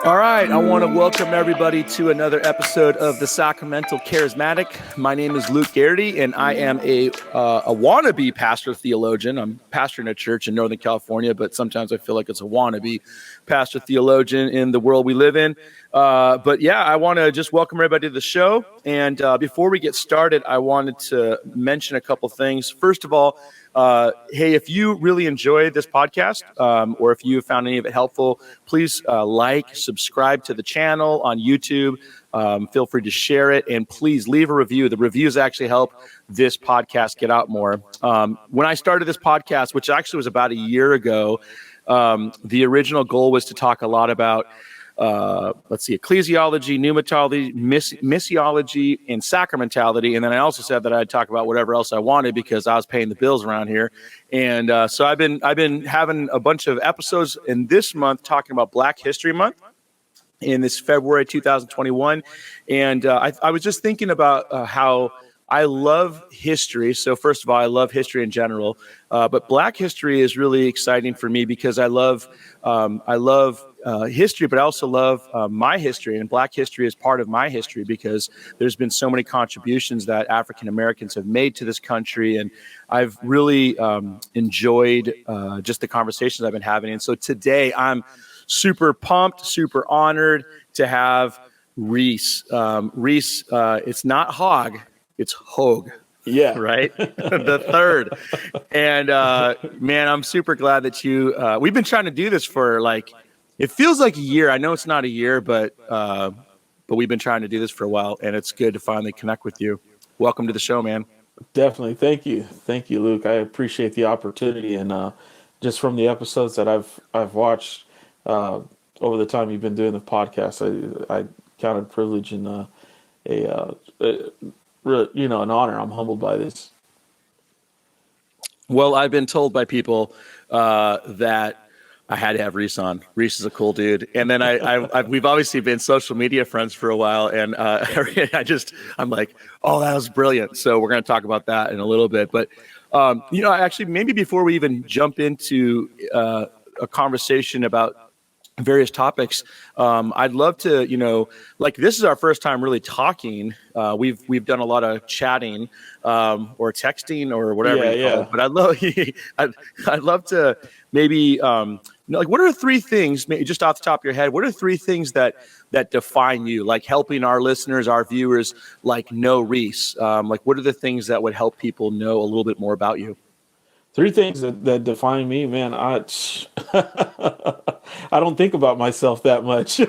All right, I want to welcome everybody to another episode of the Sacramental Charismatic. My name is Luke Garrity, and I am a wannabe pastor theologian. I'm pastoring a church in Northern California, but sometimes I feel like it's a wannabe pastor theologian in the world we live in. But yeah, I want to just welcome everybody to the show. And before we get started, I wanted to mention a couple things. First of all, hey, if you really enjoy this podcast, or if you found any of it helpful, please like, subscribe to the channel on YouTube. Feel free to share it, and please leave a review. The reviews actually help this podcast get out more. When I started this podcast, which actually was about a year ago, the original goal was to talk a lot about ecclesiology, pneumatology, missiology, and sacramentality. And then I also said that I'd talk about whatever else I wanted because I was paying the bills around here. And so I've been having a bunch of episodes in this month talking about Black History Month in this February 2021. And I was just thinking about how I love history. So first of all, I love history in general, but Black history is really exciting for me because I love history, but I also love my history, and Black history is part of my history because there's been so many contributions that African Americans have made to this country, and I've really enjoyed just the conversations I've been having. And so today I'm super pumped, super honored to have Reese. Reese, it's not Hogg, it's Hogg. Yeah. Right. The third. And man, I'm super glad that we've been trying to do this for it feels like a year. I know it's not a year, but we've been trying to do this for a while, and it's good to finally connect with you. Welcome to the show, man. Definitely. Thank you, Luke. I appreciate the opportunity, and just from the episodes that I've watched over the time you've been doing the podcast, I count it a privilege and really, an honor. I'm humbled by this. Well, I've been told by people that I had to have Reese on. Reese is a cool dude. And then we've obviously been social media friends for a while. And I'm like, oh, that was brilliant. So we're going to talk about that in a little bit. But, actually, maybe before we even jump into a conversation about various topics, I'd love to, this is our first time really talking. We've done a lot of chatting or texting or whatever you call it. But I'd love to maybe what are three things, just off the top of your head, what are three things that define you, like helping our listeners, our viewers, know Reese? What are the things that would help people know a little bit more about you? Three things that define me, man. I don't think about myself that much,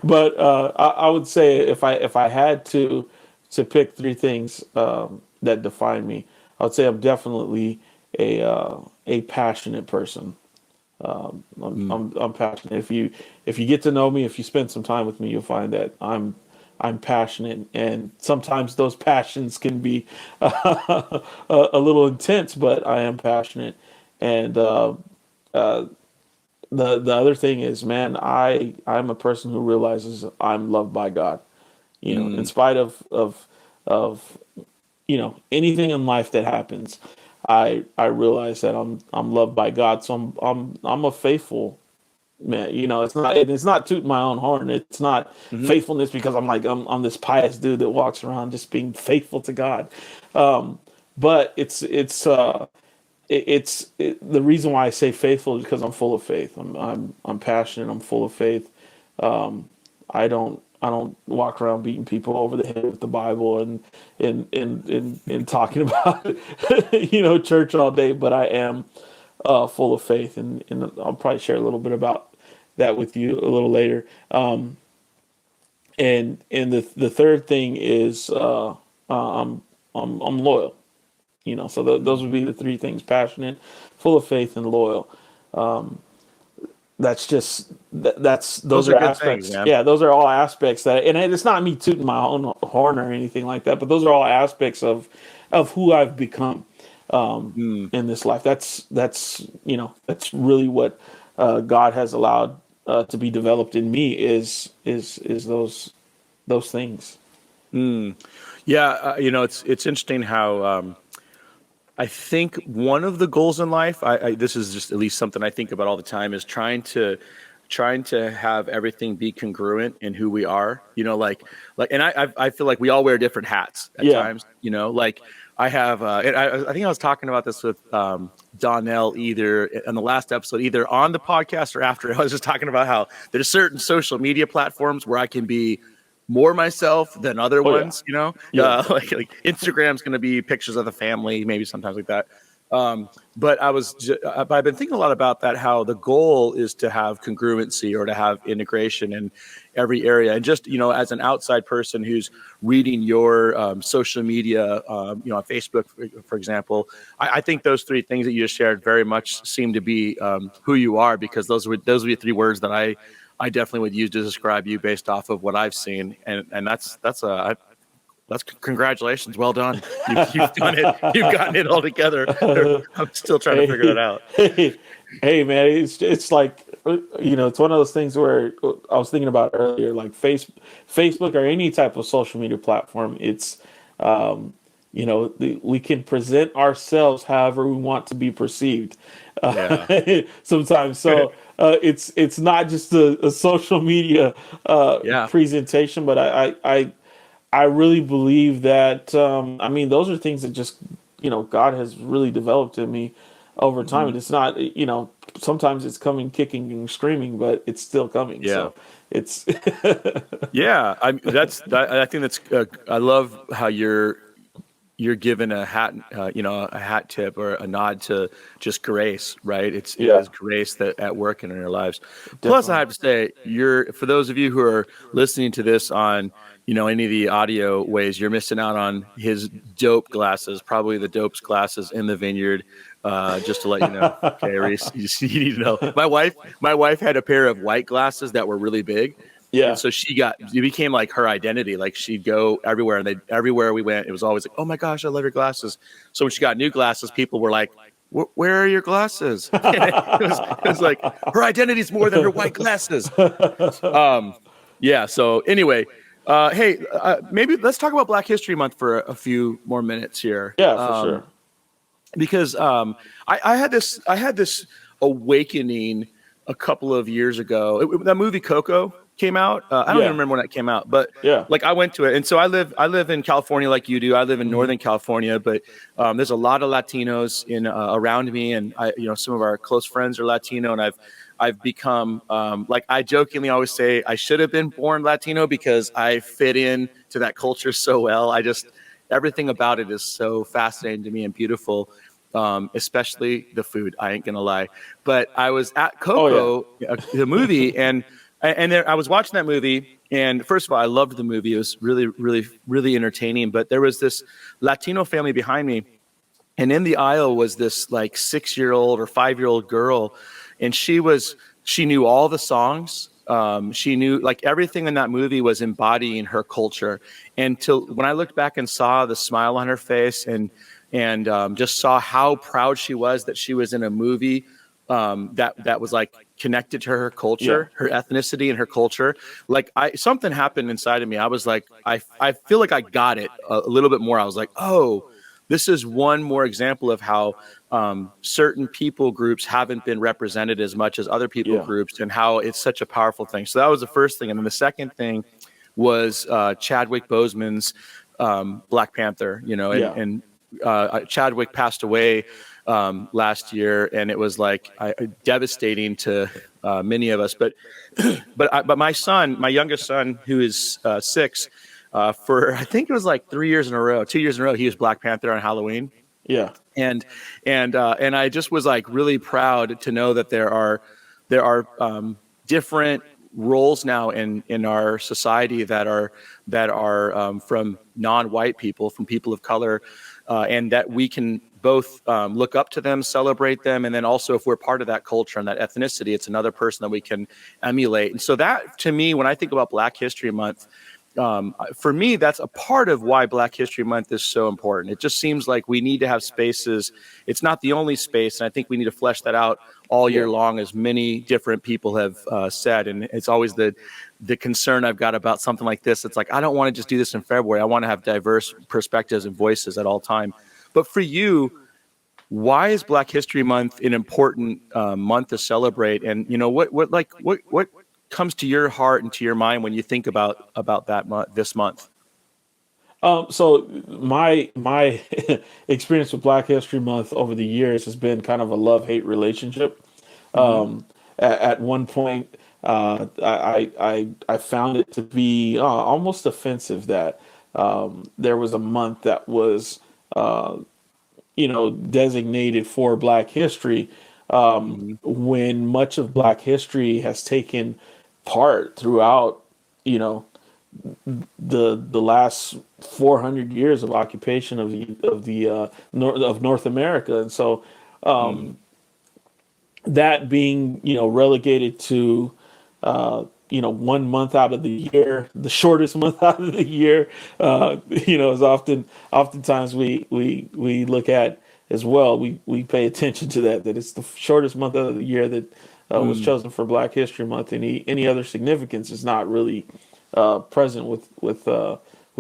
but I would say if I had to pick three things that define me, I would say I'm definitely a passionate person. I'm passionate. If you get to know me, if you spend some time with me, you'll find that I'm passionate, and sometimes those passions can be a little intense, but I am passionate. And the other thing is, man, I'm a person who realizes I'm loved by God. In spite of anything in life that happens, I realize that I'm loved by God. So I'm a faithful man. It's not tooting my own horn. It's not faithfulness because I'm this pious dude that walks around just being faithful to God. But it's the reason why I say faithful is because I'm full of faith. I'm passionate. I'm full of faith. I don't walk around beating people over the head with the Bible and talking about church all day, but I am full of faith, and I'll probably share a little bit about that with you a little later. And the third thing is I'm loyal. So those would be the three things: passionate, full of faith, and loyal. Those are aspects. Things, yeah, those are all aspects and it's not me tooting my own horn or anything like that, but those are all aspects of who I've become in this life. That's really what God has allowed to be developed in me is those things. Yeah, it's interesting how I think one of the goals in life, this is just at least something I think about all the time, is trying to trying to have everything be congruent in who we are, and I feel like we all wear different hats at times, like I have, and I think I was talking about this with Donnell either in the last episode, either on the podcast or after. I was just talking about how there's certain social media platforms where I can be more myself than other ones, like Instagram's going to be pictures of the family, maybe sometimes like that. But I've been thinking a lot about that, how the goal is to have congruency or to have integration in every area. And just, as an outside person who's reading your social media, on Facebook, for example, I think those three things that you just shared very much seem to be who you are, because those would be three words that I definitely would use to describe you based off of what I've seen. And that's congratulations. Well done. You've done it. You've gotten it all together. I'm still trying to figure that out. Hey, man, it's like, it's one of those things where I was thinking about earlier, like Facebook or any type of social media platform. It's, we can present ourselves however we want to be perceived sometimes. So it's not just a social media presentation, but I really believe that, those are things that just, God has really developed in me over time. And it's not, sometimes it's coming kicking and screaming, but it's still coming. Yeah. So it's, I think that's, I love how you're given a hat, a hat tip or a nod to just grace, right? It is grace that at work in our lives. Definitely. Plus, I have to say, for those of you who are listening to this on, any of the audio ways, you're missing out on his dope glasses, probably the dopest glasses in the vineyard. Just to let you know, okay, Reese, you need to know. My wife had a pair of white glasses that were really big. Yeah. And so it became like her identity. Like she'd go everywhere, and everywhere we went, it was always like, oh my gosh, I love your glasses. So when she got new glasses, people were like, where are your glasses? it was like her identity is more than her white glasses. Yeah. So anyway, hey, maybe let's talk about Black History Month for a few more minutes here. Yeah, for sure. Because I had this awakening a couple of years ago. That movie Coco came out. I don't even remember when that came out, but like I went to it. And so I live in California like you do. I live in Northern California, but there's a lot of Latinos around me, and some of our close friends are Latino, and I've become like I jokingly always say I should have been born Latino because I fit in to that culture so well. Everything about it is so fascinating to me and beautiful, especially the food. I ain't gonna lie, but I was at Coco, the movie, and there, I was watching that movie. And first of all, I loved the movie. It was really, really, really entertaining. But there was this Latino family behind me, and in the aisle was this like 6-year-old or 5-year-old girl, and she knew all the songs. She knew like everything in that movie was embodying her culture. And when I looked back and saw the smile on her face and just saw how proud she was that she was in a movie that was like connected to her culture, her ethnicity and her culture, like something happened inside of me. I was like, I feel like I got it a little bit more. I was like, oh, this is one more example of how certain people groups haven't been represented as much as other people groups, and how it's such a powerful thing. So that was the first thing. And then the second thing was Chadwick Boseman's Black Panther, and Chadwick passed away last year, and it was like devastating to many of us. But my son, my youngest son, who is 6, for I think it was like 2 years in a row, he was Black Panther on Halloween. Yeah. And I just was like really proud to know that there are different roles now in our society that are from non-white people, from people of color, and that we can both look up to them, celebrate them, and then also if we're part of that culture and that ethnicity, it's another person that we can emulate. And so that, to me, when I think about Black History Month, for me, that's a part of why Black History Month is so important. It just seems like we need to have spaces. It's not the only space, and I think we need to flesh that out all year long, as many different people have said. And it's always the concern I've got about something like this. It's like, I don't want to just do this in February. I want to have diverse perspectives and voices at all time. But for you, why is Black History Month an important month to celebrate? And what comes to your heart and to your mind when you think about that month, this month? So my experience with Black History Month over the years has been kind of a love-hate relationship. Mm-hmm. At one point, I found it to be almost offensive that there was a month that was designated for Black history, Mm-hmm. when much of Black history has taken part throughout, you know, the last 400 years of occupation of North America. And so Mm-hmm. that being, relegated to 1 month out of the year, the shortest month out of the year, is oftentimes we look at as well. We pay attention to that it's the shortest month of the year that was chosen for Black History Month. Any other significance is not really present with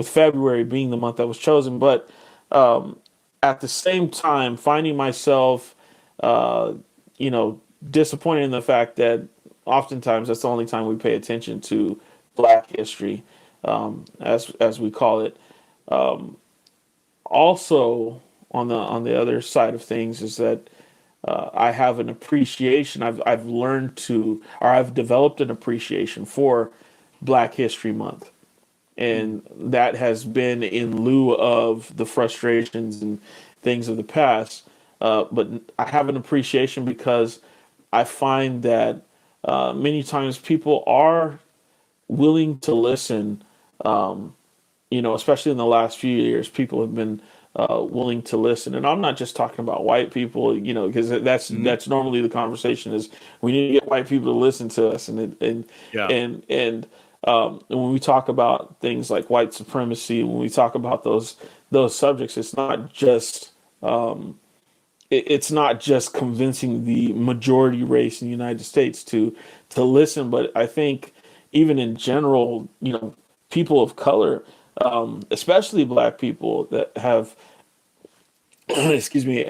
February being the month that was chosen. But at the same time, finding myself, disappointed in the fact that oftentimes that's the only time we pay attention to Black history, as we call it. Also, on the other side of things is that I have an appreciation. I've learned to, or I've developed an appreciation for Black History Month, and that has been in lieu of the frustrations and things of the past. But I have an appreciation because I find that many times people are willing to listen. Especially in the last few years, people have been willing to listen, and I'm not just talking about white people, because that's normally the conversation is we need to get white people to listen to us, Yeah. and when we talk about things like white supremacy, when we talk about those subjects, it's not just it's not just convincing the majority race in the United States to listen, but I think even in general, people of color, especially Black people that have, excuse me,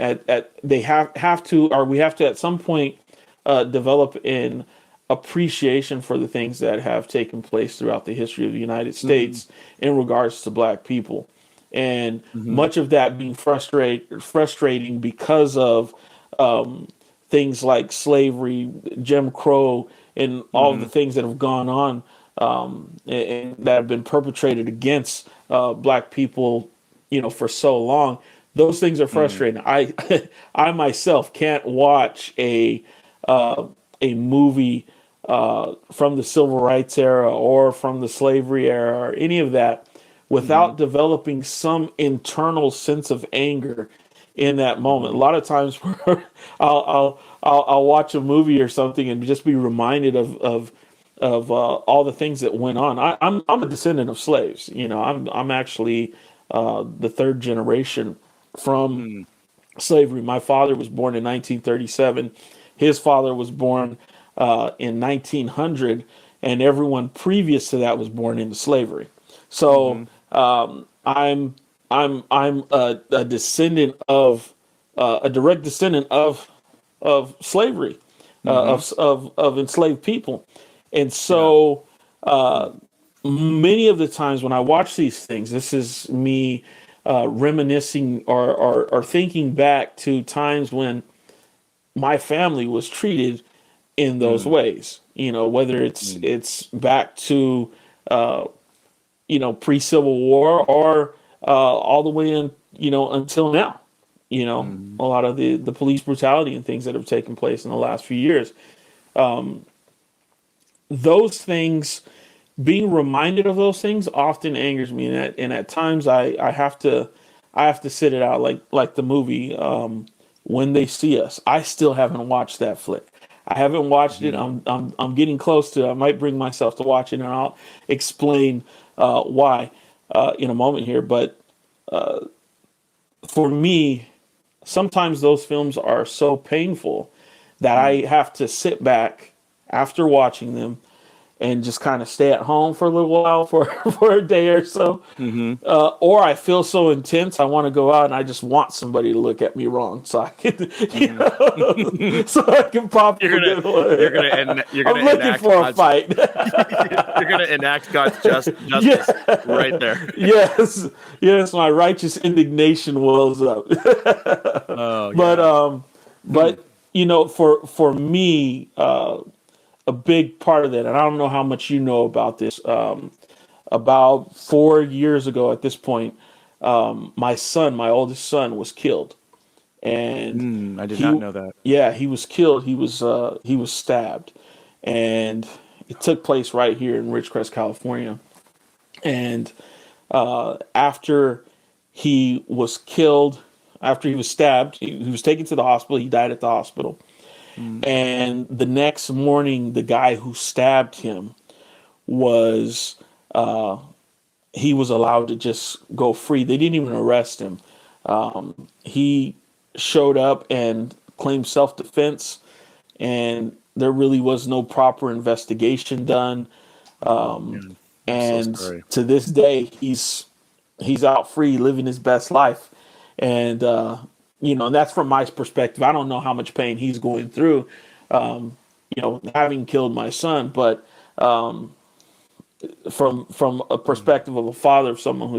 they have to, or we have to at some point develop an appreciation for the things that have taken place throughout the history of the United States in regards to Black people. And much of that being frustrating because of things like slavery, Jim Crow, and all of the things that have gone on, and that have been perpetrated against Black people, for so long. Those things are frustrating. I myself can't watch a movie from the civil rights era or from the slavery era or any of that without developing some internal sense of anger in that moment. A lot of times where I'll watch a movie or something and just be reminded of all the things that went on. I'm a descendant of slaves. I'm actually the third generation from slavery. My father was born in 1937. His father was born in 1900, and everyone previous to that was born into slavery. So I'm a descendant of a direct descendant of slavery, of enslaved people, and so many of the times when I watch these things, this is me reminiscing or thinking back to times when my family was treated in those ways. Whether it's back to pre-Civil War or all the way in, until now. A lot of the police brutality and things that have taken place in the last few years. Those things, being reminded of those things often angers me, and at times I have to sit it out, like the movie When They See Us. I still haven't watched that flick. I haven't watched it. I'm getting close to it. I might bring myself to watch it, and I'll explain why in a moment here. But for me, sometimes those films are so painful that I have to sit back after watching them and just kind of stay at home for a little while for for a day or so. Mm-hmm. Or I feel so intense, I want to go out and I just want somebody to look at me wrong, so I can, so I can pop. You're gonna I'm looking enact for a God's, fight. you're gonna enact God's justice Yeah. right there. Yes, my righteous indignation wells up. Oh But yeah. but for me, a big part of that, and I don't know how much you know about this. About 4 years ago, at this point, my oldest son, was killed, and I did not know that. he was killed. He was stabbed, and it took place right here in Ridgecrest, California. And after he was killed, after he was stabbed, he was taken to the hospital. He died at the hospital. And the next morning, the guy who stabbed him was he was allowed to just go free. They didn't even arrest him. He showed up and claimed self-defense, and there really was no proper investigation done. I'm And so sorry. to this day, he's out free, living his best life. And and that's from my perspective. I don't know how much pain he's going through, having killed my son, but from a perspective of a father of someone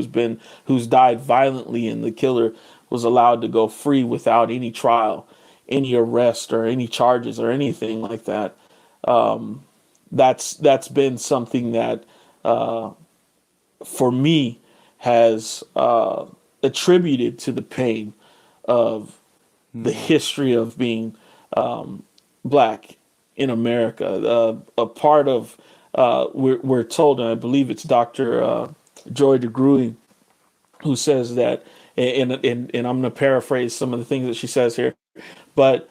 who's died violently, and the killer was allowed to go free without any trial, any arrest, or any charges or anything like that. That's been something that for me has attributed to the pain of the history of being black in America. A part of we're told, and I believe it's Dr. Joy DeGruy, who says that, and I'm going to paraphrase some of the things that she says here, but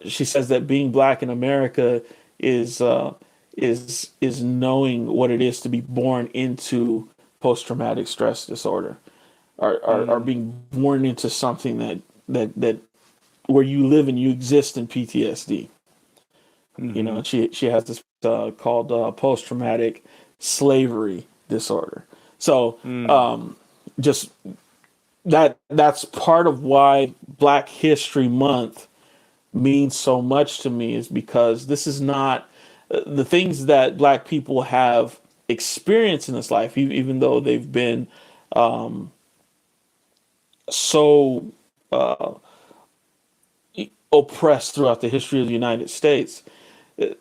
she says that being black in America is knowing what it is to be born into post-traumatic stress disorder, or being born into something that where you live and you exist in PTSD. She has this called post-traumatic slavery disorder. So just that's part of why Black History Month means so much to me, is because this is not the things that Black people have experienced in this life, even though they've been so oppressed throughout the history of the United States.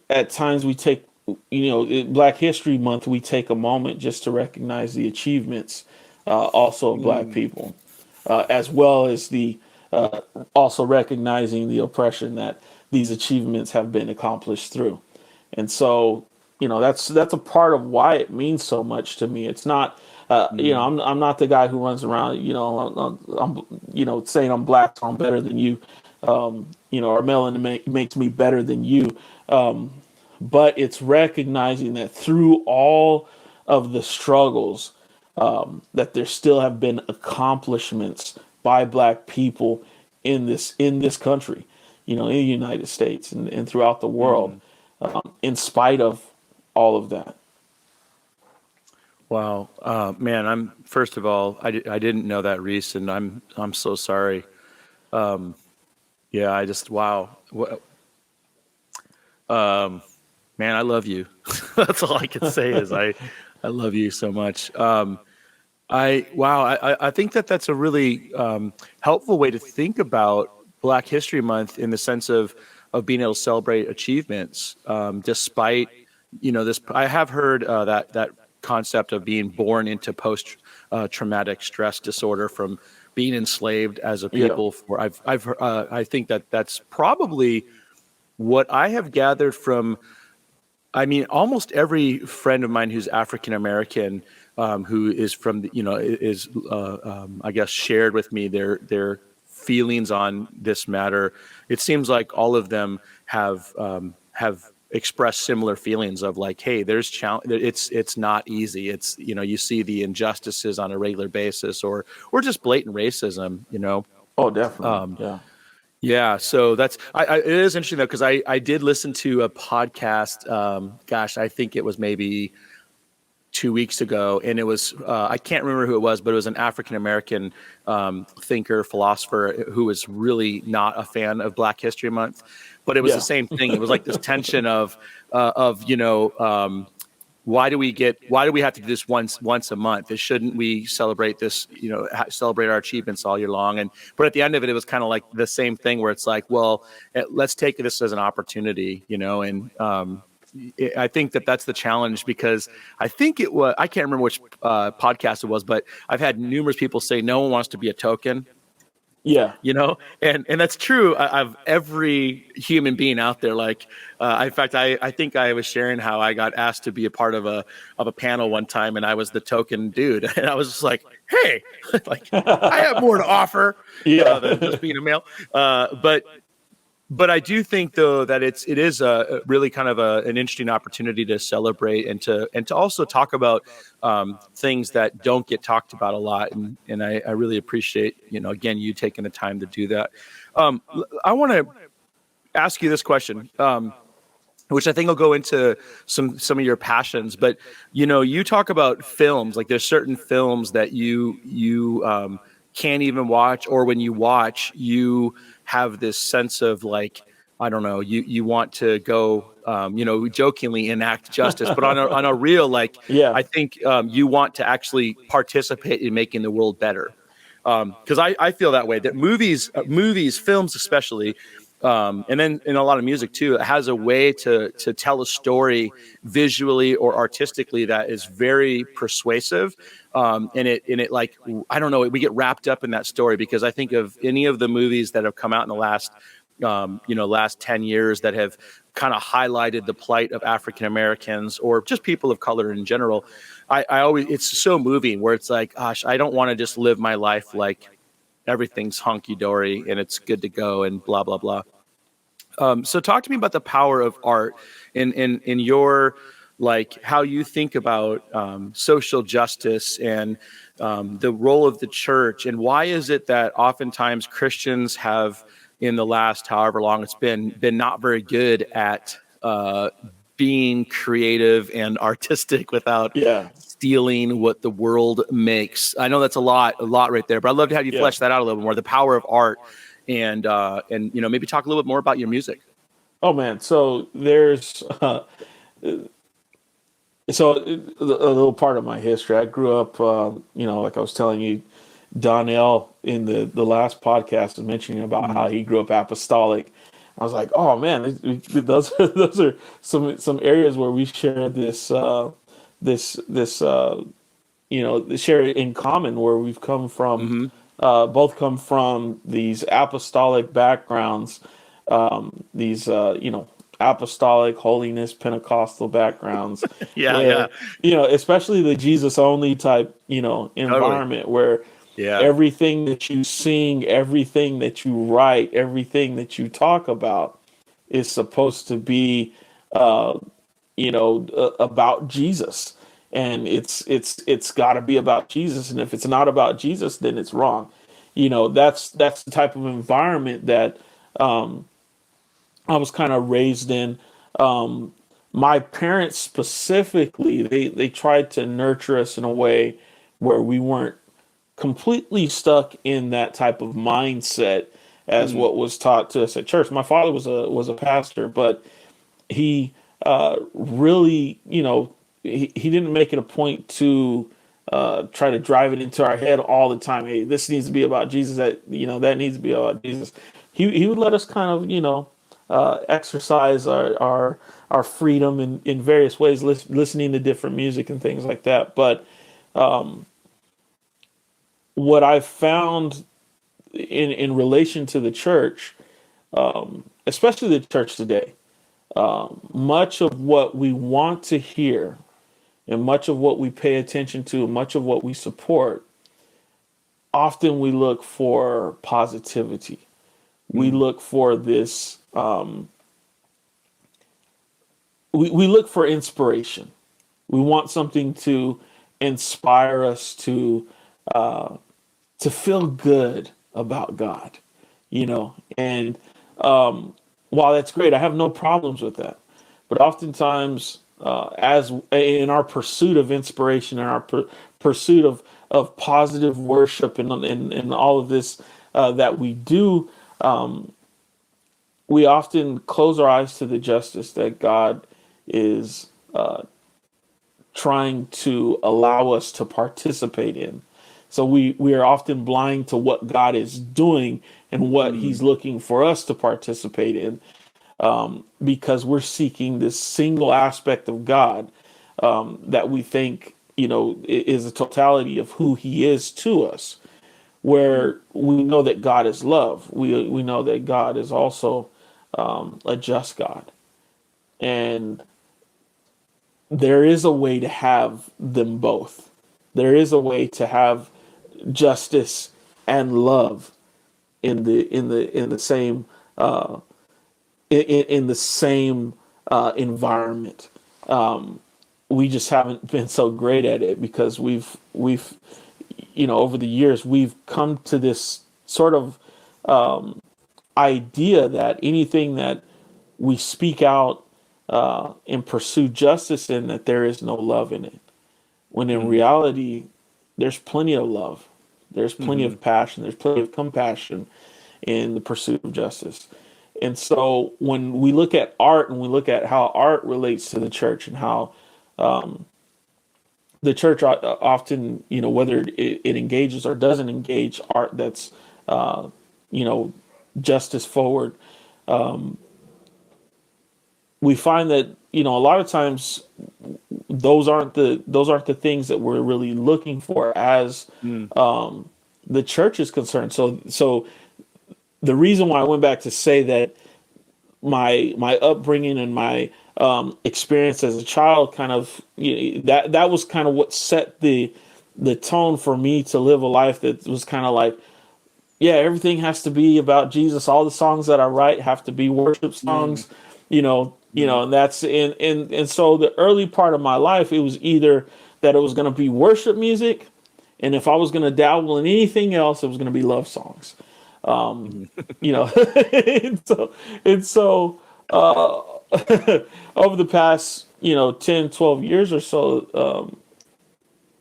At times we take, Black History Month, we take a moment just to recognize the achievements also of Black people, as well as the also recognizing the oppression that these achievements have been accomplished through. And so, that's a part of why it means so much to me. It's not, I'm not the guy who runs around, I'm saying I'm black, so I'm better than you, or melanin makes me better than you. But it's recognizing that through all of the struggles, that there still have been accomplishments by Black people in this country, in the United States and throughout the world, in spite of all of that. Wow, man! First of all, I didn't know that, Reese, and I'm so sorry. Yeah, wow. Man, I love you. That's all I can say is I love you so much. I think that's a really helpful way to think about Black History Month, in the sense of being able to celebrate achievements, despite this. I have heard that concept of being born into post traumatic stress disorder from being enslaved as a people. I think that's probably what I have gathered from. I mean, almost every friend of mine who's African American, who is from I guess, shared with me their feelings on this matter. It seems like all of them have expressed similar feelings of like, hey, there's it's not easy. It's, you see the injustices on a regular basis, or just blatant racism. Oh, definitely. Yeah, so it is interesting though, because I did listen to a podcast. Gosh, I think it was maybe 2 weeks ago, and it was I can't remember who it was, but it was an African American thinker, philosopher who was really not a fan of Black History Month, but it was the Yeah. same thing. It was like this tension of why do we have to do this once a month? Shouldn't we celebrate this, celebrate our achievements all year long? But at the end of it, it was kind of like the same thing where it's like, well, let's take this as an opportunity, and I think that's the challenge, because I think I can't remember which podcast it was, but I've had numerous people say no one wants to be a token. Yeah. And that's true of every human being out there. Like, in fact, I think I was sharing how I got asked to be a part of a panel one time, and I was the token dude, and I was just like, hey, like, I have more to offer than just being a male. But I do think, though, that it is a really kind of an interesting opportunity to celebrate and to also talk about things that don't get talked about a lot. And I really appreciate, again, you taking the time to do that. I want to ask you this question, which I think will go into some of your passions. But, you talk about films, like there's certain films that you can't even watch, or when you watch, you have this sense of like, I don't know, you want to go, jokingly enact justice, but on a real, like, Yeah. I think you want to actually participate in making the world better. Because I feel that way, that movies, films especially, and then in a lot of music too, it has a way to tell a story visually or artistically that is very persuasive. And it like, I don't know, we get wrapped up in that story, because I think of any of the movies that have come out in the last 10 years that have kind of highlighted the plight of African Americans or just people of color in general. I always, it's so moving, where it's like, gosh, I don't want to just live my life like everything's hunky-dory and it's good to go and blah, blah, blah. So talk to me about the power of art in your, like, how you think about social justice and the role of the church, and why is it that oftentimes Christians have, in the last however long it's been not very good at being creative and artistic without stealing what the world makes. I know that's a lot right there, but I'd love to have you flesh that out a little bit more, the power of art, and maybe talk a little bit more about your music. Oh man, so there's a little part of my history. I grew up, like I was telling you, Donnell in the last podcast was mentioning about how he grew up apostolic. I was like, oh man, those are some areas where we share this share in common, where we've come from, both come from these apostolic backgrounds, these apostolic, holiness, Pentecostal backgrounds. Especially the Jesus only type environment, where everything that you sing, everything that you write, everything that you talk about is supposed to be about Jesus. And it's got to be about Jesus, and if it's not about Jesus, then it's wrong. That's the type of environment that I was kind of raised in. My parents specifically, they tried to nurture us in a way where we weren't completely stuck in that type of mindset as what was taught to us at church. My father was a pastor, but he really, he didn't make it a point to try to drive it into our head all the time. Hey, this needs to be about Jesus. That needs to be about Jesus. He would let us kind of exercise our freedom in various ways, listening to different music and things like that. But what I've found in relation to the church, especially the church today, much of what we want to hear and much of what we pay attention to, and much of what we support, often we look for positivity. We look for this, we look for inspiration. We want something to inspire us to feel good about God, And while that's great, I have no problems with that. But oftentimes, as in our pursuit of inspiration and our pursuit of positive worship and all of this that we do, we often close our eyes to the justice that God is trying to allow us to participate in. So we are often blind to what God is doing and what He's looking for us to participate in, because we're seeking this single aspect of God that we think, is a totality of who He is to us. Where we know that God is love, we know that God is also a just God, and there is a way to have them both. There is a way to have justice and love in the same in the same environment. We just haven't been so great at it because we've over the years we've come to this sort of idea that anything that we speak out and pursue justice in, that there is no love in it. When in reality, there's plenty of love. There's plenty of passion. There's plenty of compassion in the pursuit of justice. And so when we look at art and we look at how art relates to the church and how the church often, whether it engages or doesn't engage art that's, justice forward, we find that, a lot of times those aren't the things that we're really looking for as the church is concerned. So the reason why I went back to say that my upbringing and my experience as a child kind of, that was kind of what set the tone for me to live a life that was kind of like, yeah, everything has to be about Jesus. All the songs that I write have to be worship songs, and that's and so the early part of my life, it was either that it was going to be worship music, and if I was going to dabble in anything else, it was going to be love songs. And so over the past 10, 12 years or so,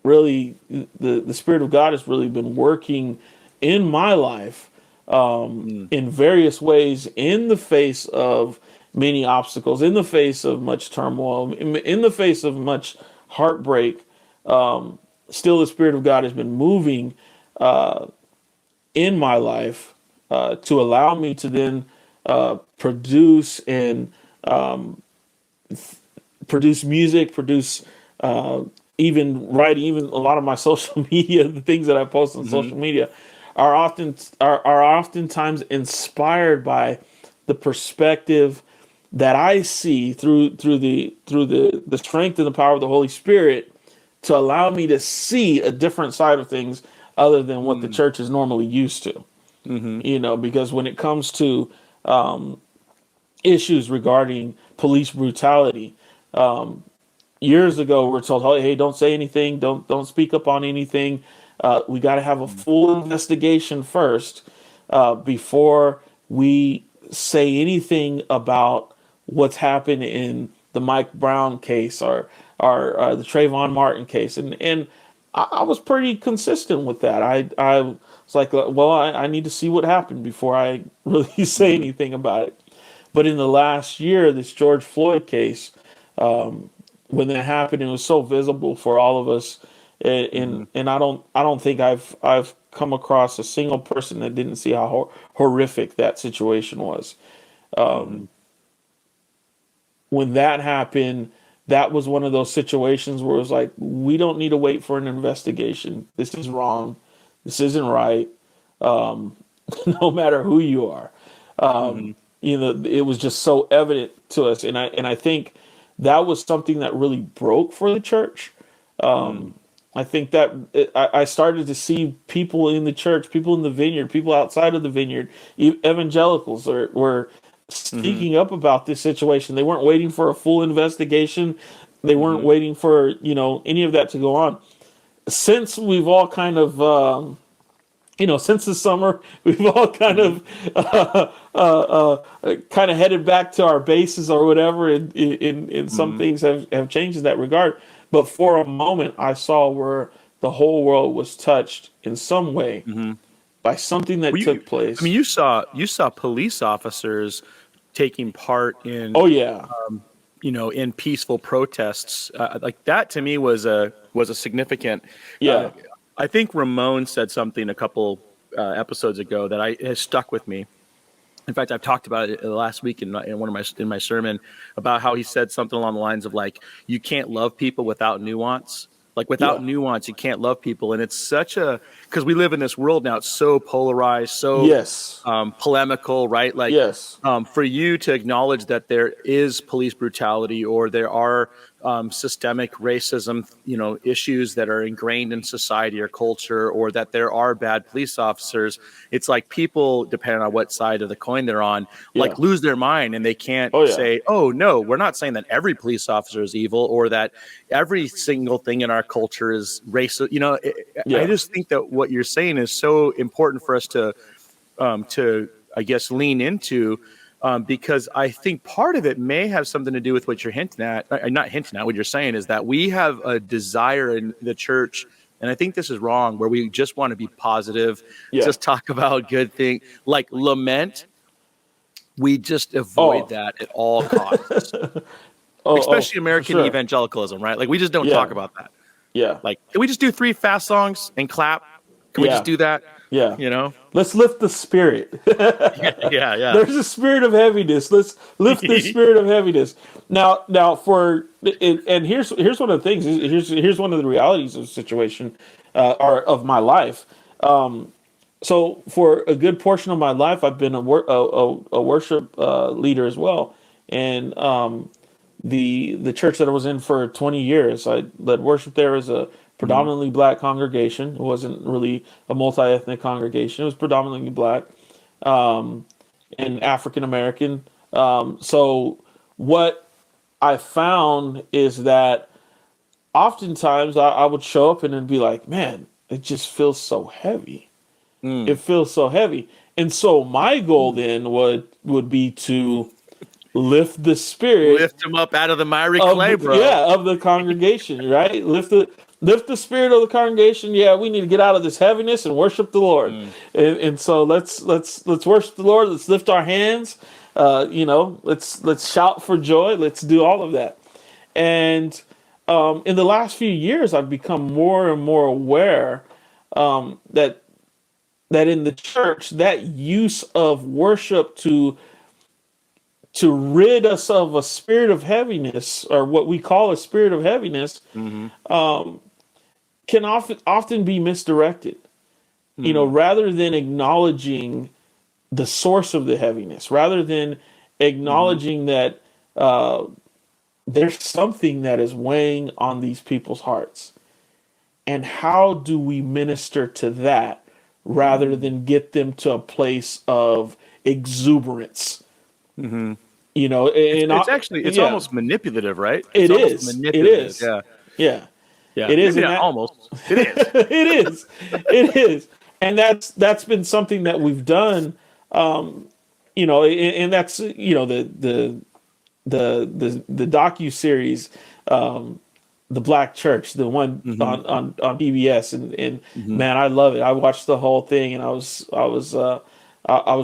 really the Spirit of God has really been working in my life in various ways, in the face of many obstacles, in the face of much turmoil, in the face of much heartbreak. Still the Spirit of God has been moving in my life to allow me to then produce and produce music, even a lot of my social media, the things that I post on social media are oftentimes inspired by the perspective that I see through the strength and the power of the Holy Spirit to allow me to see a different side of things other than what the church is normally used to. Because when it comes to issues regarding police brutality, years ago we're told, "Oh, hey, don't say anything, don't speak up on anything. We got to have a full investigation first before we say anything about what's happened in the Mike Brown case or the Trayvon Martin case." And I was pretty consistent with that. I was like, well, I need to see what happened before I really say anything about it. But in the last year, this George Floyd case, when that happened, it was so visible for all of us. And I don't think I've come across a single person that didn't see how horrific that situation was. When that happened, that was one of those situations where it was like, we don't need to wait for an investigation. This is wrong. This isn't right. No matter who you are, it was just so evident to us. And I think that was something that really broke for the church. I think that I started to see people in the church, people in the vineyard, people outside of the vineyard, evangelicals were speaking up about this situation. They weren't waiting for a full investigation. They weren't waiting for, any of that to go on. Since we've all kind of since the summer, we've all kind of headed back to our bases or whatever, and some things have changed in that regard. But for a moment, I saw where the whole world was touched in some way by something that Well, took place. I mean, you saw police officers taking part in, Oh yeah, in peaceful protests. Like that to me was a significant. yeah, I think Ramon said something a couple episodes ago that has stuck with me. In fact, I've talked about it last week in my sermon about how he said something along the lines of like, you can't love people without nuance. Like without yeah, nuance, you can't love people. And it's because we live in this world now, it's so polarized, so yes, polemical, right? Like yes, for you to acknowledge that there is police brutality or there are systemic racism, issues that are ingrained in society or culture, or that there are bad police officers, it's like people, depending on what side of the coin they're on, yeah, like lose their mind and they can't oh yeah, say, oh no, we're not saying that every police officer is evil or that every single thing in our culture is racist. yeah, I just think that what you're saying is so important for us to I guess lean into, because I think part of it may have something to do with what you're hinting at. Not hinting at, what you're saying is that we have a desire in the church, and I think this is wrong, where we just want to be positive, yeah. just talk about good things, like Lament. We just avoid Oh, that at all costs, especially for American sure. evangelicalism, right? Like we just don't Yeah, talk about that. yeah, Like, can we just do 3 fast songs and clap? Can we just yeah, do that? yeah. You know? Let's lift the spirit. Yeah. There's a spirit of heaviness. Let's lift the spirit of heaviness. Now, and here's one of the things. Here's one of the realities of the situation, or of my life. So for a good portion of my life, I've been a worship leader as well, and the church that I was in for 20 years, I led worship there as a predominantly black congregation. It wasn't really a multi-ethnic congregation. It was predominantly black and African American. So what I found is that oftentimes I would show up and then be like, man, it just feels so heavy. It feels so heavy. And so my goal then would be to lift the spirit, Lift them up out of the miry clay, bro. of the congregation, right? Lift the spirit of the congregation. Yeah, we need to get out of this heaviness and worship the Lord. And so let's worship the Lord. Let's lift our hands. Let's shout for joy. Let's do all of that. And in the last few years, I've become more and more aware that in the church, that use of worship to rid us of a spirit of heaviness, or what we call a spirit of heaviness, can often be misdirected. Rather than acknowledging the source of the heaviness, rather than acknowledging that there's something that is weighing on these people's hearts, and how do we minister to that rather than get them to a place of exuberance. And It's almost manipulative, right? It Almost is. manipulative. Yeah. It is. Maybe And not almost. It is. it is. It is. And that's been something that we've done. And that's the docu-series, The Black Church, the one on PBS, and man, I love it. I watched the whole thing, and I was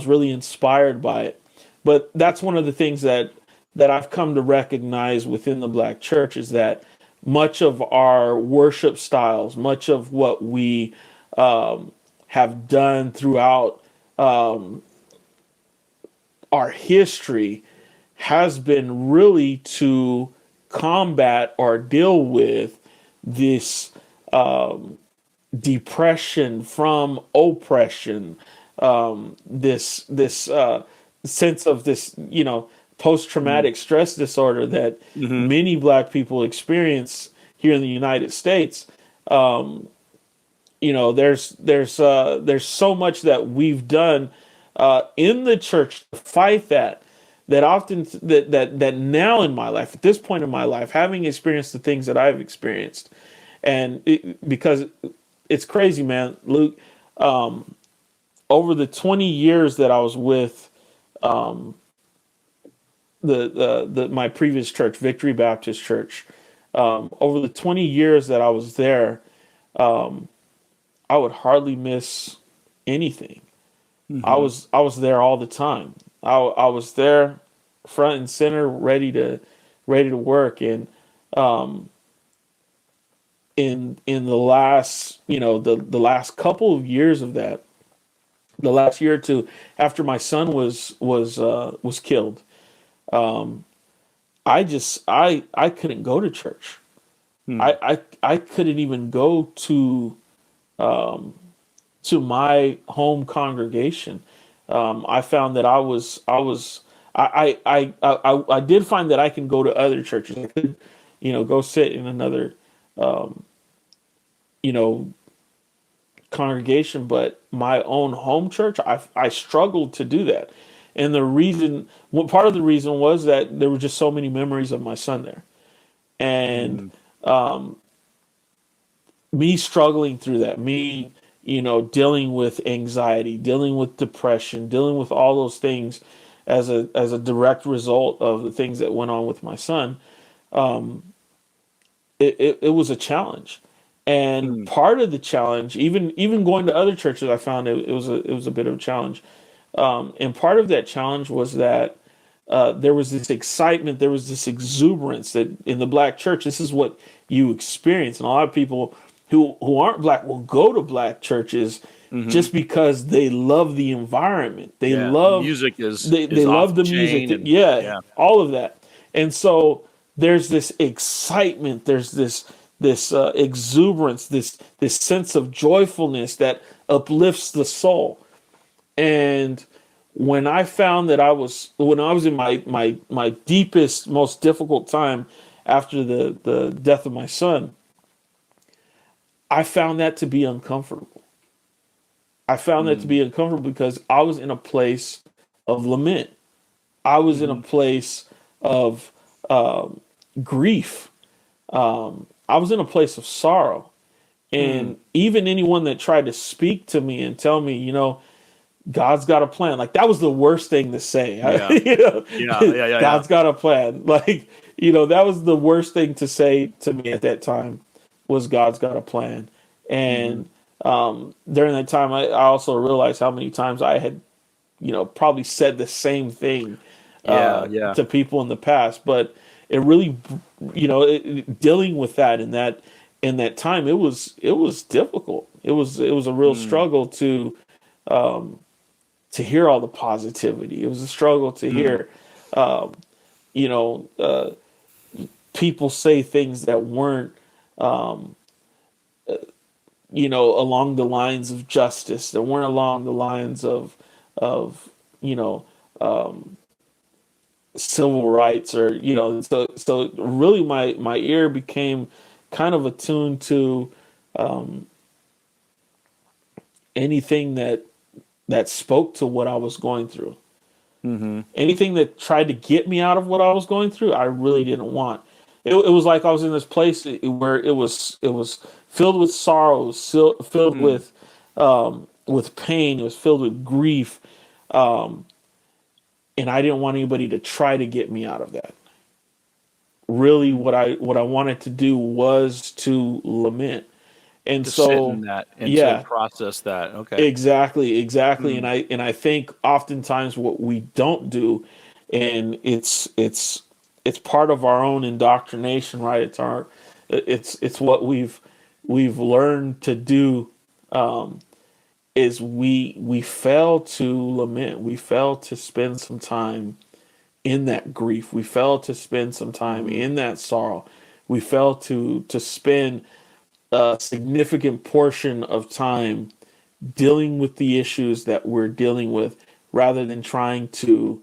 really inspired by it. But that's one of the things that I've come to recognize within the Black Church, is that much of our worship styles, much of what we have done throughout our history, has been really to combat or deal with this depression from oppression, this sense of this, post-traumatic stress disorder that many Black people experience here in the United States. There's so much that we've done in the church to fight that. That often that now in my life, at this point in my life, having experienced the things that I've experienced, and because it's crazy, man, Luke. over the 20 years that I was with my previous church, Victory Baptist Church, over the 20 years that I was there, I would hardly miss anything. I was there all the time. I was there, front and center, ready to work. And in the last, the last couple of years of that, the last year or two after my son was killed, I couldn't go to church. I couldn't even go to my home congregation. I found that I did find that I can go to other churches. I could, go sit in another, congregation, but my own home church, I struggled to do that. And part of the reason was that there were just so many memories of my son there. And me struggling through that, me, dealing with anxiety, dealing with depression, dealing with all those things as a direct result of the things that went on with my son, it was a challenge. And part of the challenge, even going to other churches, I found it was a bit of a challenge. And part of that challenge was that there was this excitement, there was this exuberance that in the black church, this is what you experience. And a lot of people who aren't black will go to black churches just because they love the environment. They love music they love the music. All of that. And so there's this excitement, there's this exuberance, this sense of joyfulness that uplifts the soul. And when I found that when I was in my deepest, most difficult time after the death of my son, I found that to be uncomfortable. I found that to be uncomfortable because I was in a place of lament. I was in a place of grief. I was in a place of sorrow. And even anyone that tried to speak to me and tell me, God's got a plan. Like, that was the worst thing to say. God's got a plan. Like, that was the worst thing to say to me at that time, was God's got a plan. And during that time, I also realized how many times I had, probably said the same thing to people in the past. But it really, dealing with that in that time, it was difficult. It was a real struggle to hear all the positivity. It was a struggle to hear, people say things that weren't, along the lines of justice, that weren't along the lines of civil rights, or so really my ear became kind of attuned to anything that spoke to what I was going through. Anything that tried to get me out of what I was going through, I really didn't want. It was like I was in this place where it was filled with sorrow, it was filled with pain, it was filled with grief, and I didn't want anybody to try to get me out of that. Really, what I wanted to do was to lament. And to so sit in that and to process that. Okay. Exactly. And I think oftentimes what we don't do, and it's part of our own indoctrination, right? It's what we've learned to do, is we fail to lament. We fail to spend some time in that grief. We fail to spend some time in that sorrow. We fail to spend a significant portion of time dealing with the issues that we're dealing with, rather than trying to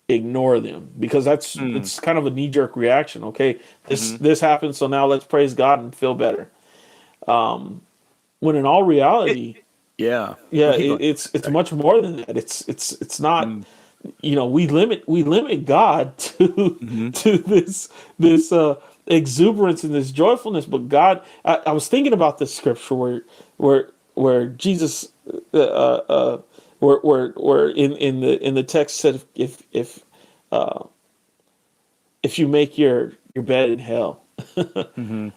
ignore them, because it's kind of a knee-jerk reaction. Okay, this happened, so now let's praise God and feel better. When in all reality, it's much more than that. It's not. We limit God to this exuberance and this joyfulness, but God. I was thinking about this scripture where Jesus where in the text said, if you make your bed in hell, Mm-hmm.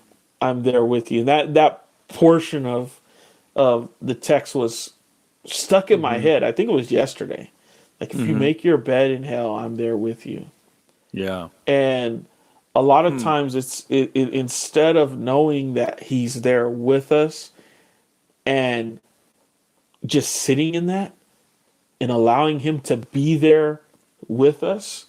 I'm there with you. That portion of the text was stuck in my Mm-hmm. head. I think it was yesterday. Like, if you Mm-hmm. make your bed in hell, I'm there with you. Yeah. And a lot of Hmm. times instead of knowing that he's there with us and just sitting in that and allowing him to be there with us,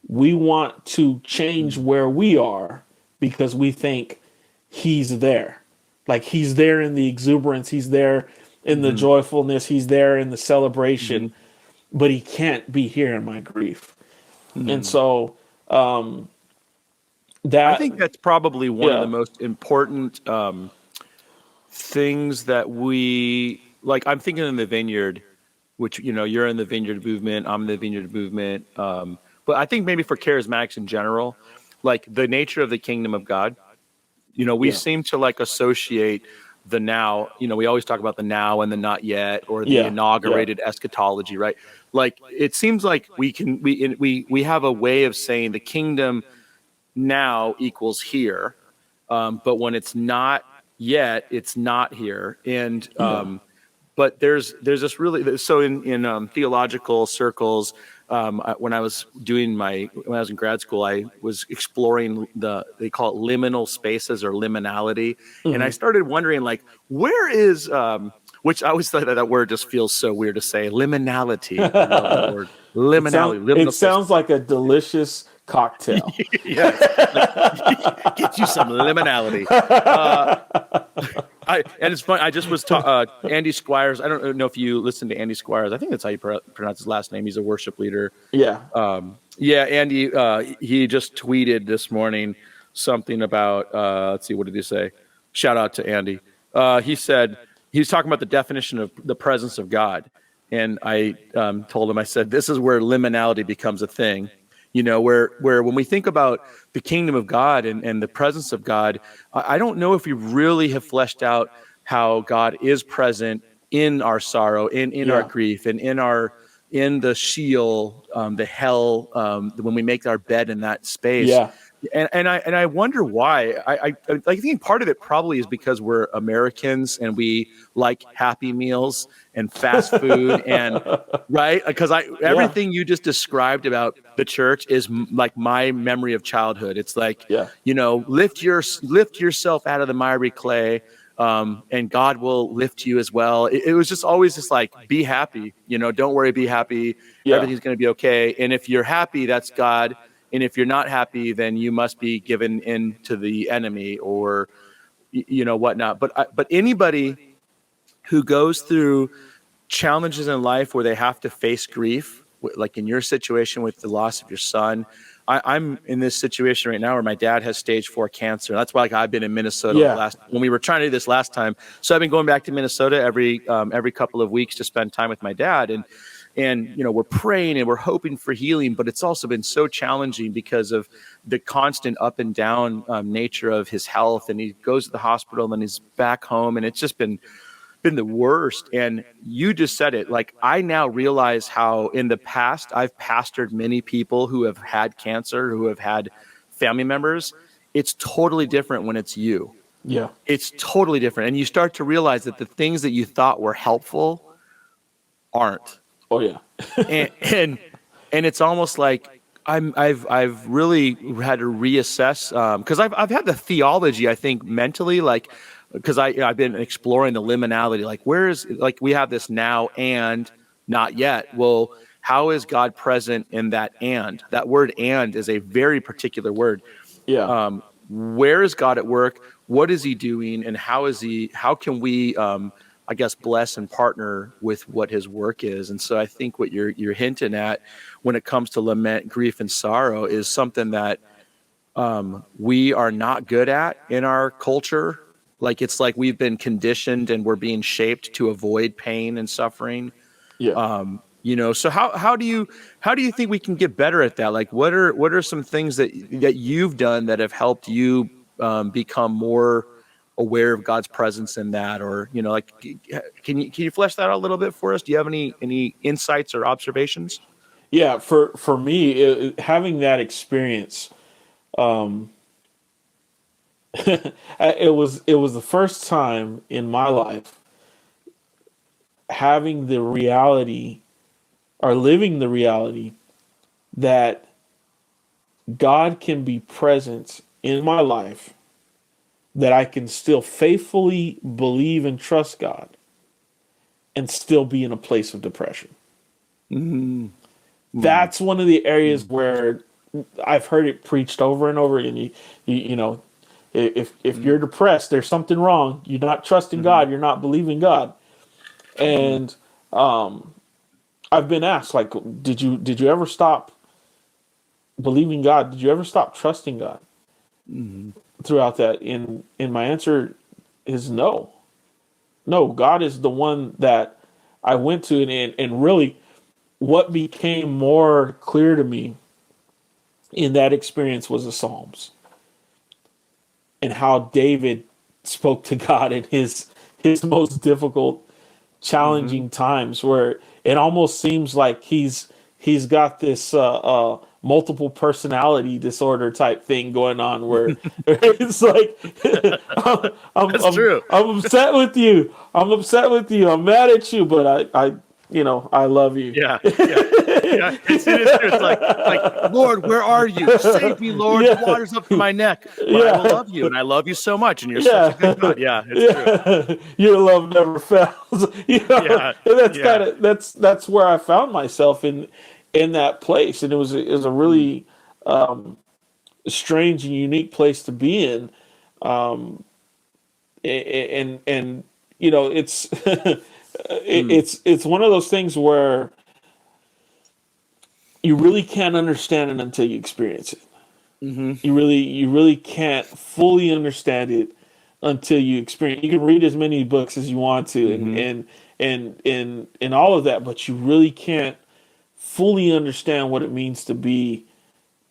we want to change where we are because we think he's there. Like, he's there in the exuberance, he's there in the Mm-hmm. joyfulness, he's there in the Mm-hmm. celebration, but he can't be here in my grief. And Mm. so I that think that's probably one of the yeah, most important things that we like. I'm thinking in the vineyard, which, you're in the vineyard movement, I'm in the vineyard movement. But I think maybe for charismatics in general, like the nature of the kingdom of God, we yeah, seem to like associate the now. We always talk about the now and the not yet, or the yeah, yeah, inaugurated eschatology, right? Like it seems like we have a way of saying the kingdom now equals here, but when it's not yet, it's not here. And yeah. but there's this really, so in theological circles, when I was in grad school, I was exploring they call it liminal spaces or liminality, and I Mhm. started wondering, like, where is which I always thought that word just feels so weird to say, liminality. I love that word, liminality, It liminal spaces. sounds like a delicious cocktail. Yes, like get you some liminality. And it's funny. I just was Andy Squires. I don't know if you listen to Andy Squires. I think that's how you pronounce his last name. He's a worship leader. Yeah. Yeah, Andy. He just tweeted this morning something about. Let's see, what did he say? Shout out to Andy. He said he was talking about the definition of the presence of God, and I told him, I said, this is where liminality becomes a thing. Where when we think about the kingdom of God and the presence of God, I don't know if we really have fleshed out how God is present in our sorrow, in our Yeah. grief, and in the Sheol, the hell, when we make our bed in that space. Yeah. And I wonder why. I think part of it probably is because we're Americans and we like Happy Meals and fast food, and right, because Yeah. everything you just described about the church is like my memory of childhood. It's like, Yeah. lift yourself out of the miry clay, and God will lift you as well. It was just always just like, be happy, don't worry, be happy. Yeah. Everything's going to be okay. And if you're happy, that's God. And if you're not happy, then you must be given in to the enemy, or whatnot. But anybody who goes through challenges in life where they have to face grief, like in your situation with the loss of your son. I'm in this situation right now where my dad has stage 4 cancer. That's why, like, I've been in Minnesota Yeah. when we were trying to do this last time. So I've been going back to Minnesota every couple of weeks to spend time with my dad. And we're praying and we're hoping for healing, but it's also been so challenging because of the constant up and down nature of his health. And he goes to the hospital and then he's back home, and it's just been the worst. And you just said it. Like, I now realize how in the past I've pastored many people who have had cancer, who have had family members. It's totally different when it's you. Yeah. It's totally different. And you start to realize that the things that you thought were helpful aren't. Oh yeah. and it's almost like I've really had to reassess, because I've had the theology, I think, mentally, like, because I've been exploring the liminality, like, where is, like, we have this now and not yet. Well, how is God present in that? And that word "and" is a very particular word. Yeah. Where is God at work? What is he doing? And how can we, I guess, bless and partner with what his work is? And so I think what you're hinting at when it comes to lament, grief, and sorrow is something that we are not good at in our culture. Like, it's like we've been conditioned and we're being shaped to avoid pain and suffering. Yeah. So how do you think we can get better at that? Like, what are some things that you've done that have helped you become more aware of God's presence in that, or like, can you flesh that out a little bit for us? Do you have any insights or observations? Yeah, for me, having that experience, it was the first time in my life having the reality or living the reality that God can be present in my life, that I can still faithfully believe and trust God and still be in a place of depression. Mm-hmm. That's one of the areas where I've heard it preached over and over again. You know, if you're depressed, there's something wrong. You're not trusting God. You're not believing God. And I've been asked, like, did you ever stop believing God? Did you ever stop trusting God throughout that? And my answer is no. No, God is the one that I went to, and really what became more clear to me in that experience was the Psalms and how David spoke to God in his most difficult, challenging times, where it almost seems like he's got this multiple personality disorder type thing going on, where it's like That's true. I'm upset with you. I'm upset with you. I'm mad at you, but I love you. Yeah. It's true. It's like, Lord, where are you? Save me, Lord. The water's up to my neck. But I will love you, and I love you so much, and you're such a good God. Yeah, it's true. Your love never fails. And that's where I found myself in that place, and it was a really strange and unique place to be in. And it's it's one of those things where you really can't understand it until you experience it. You really can't fully understand it until you experience. You can read as many books as you want to, and all of that, but you really can't fully understand what it means to be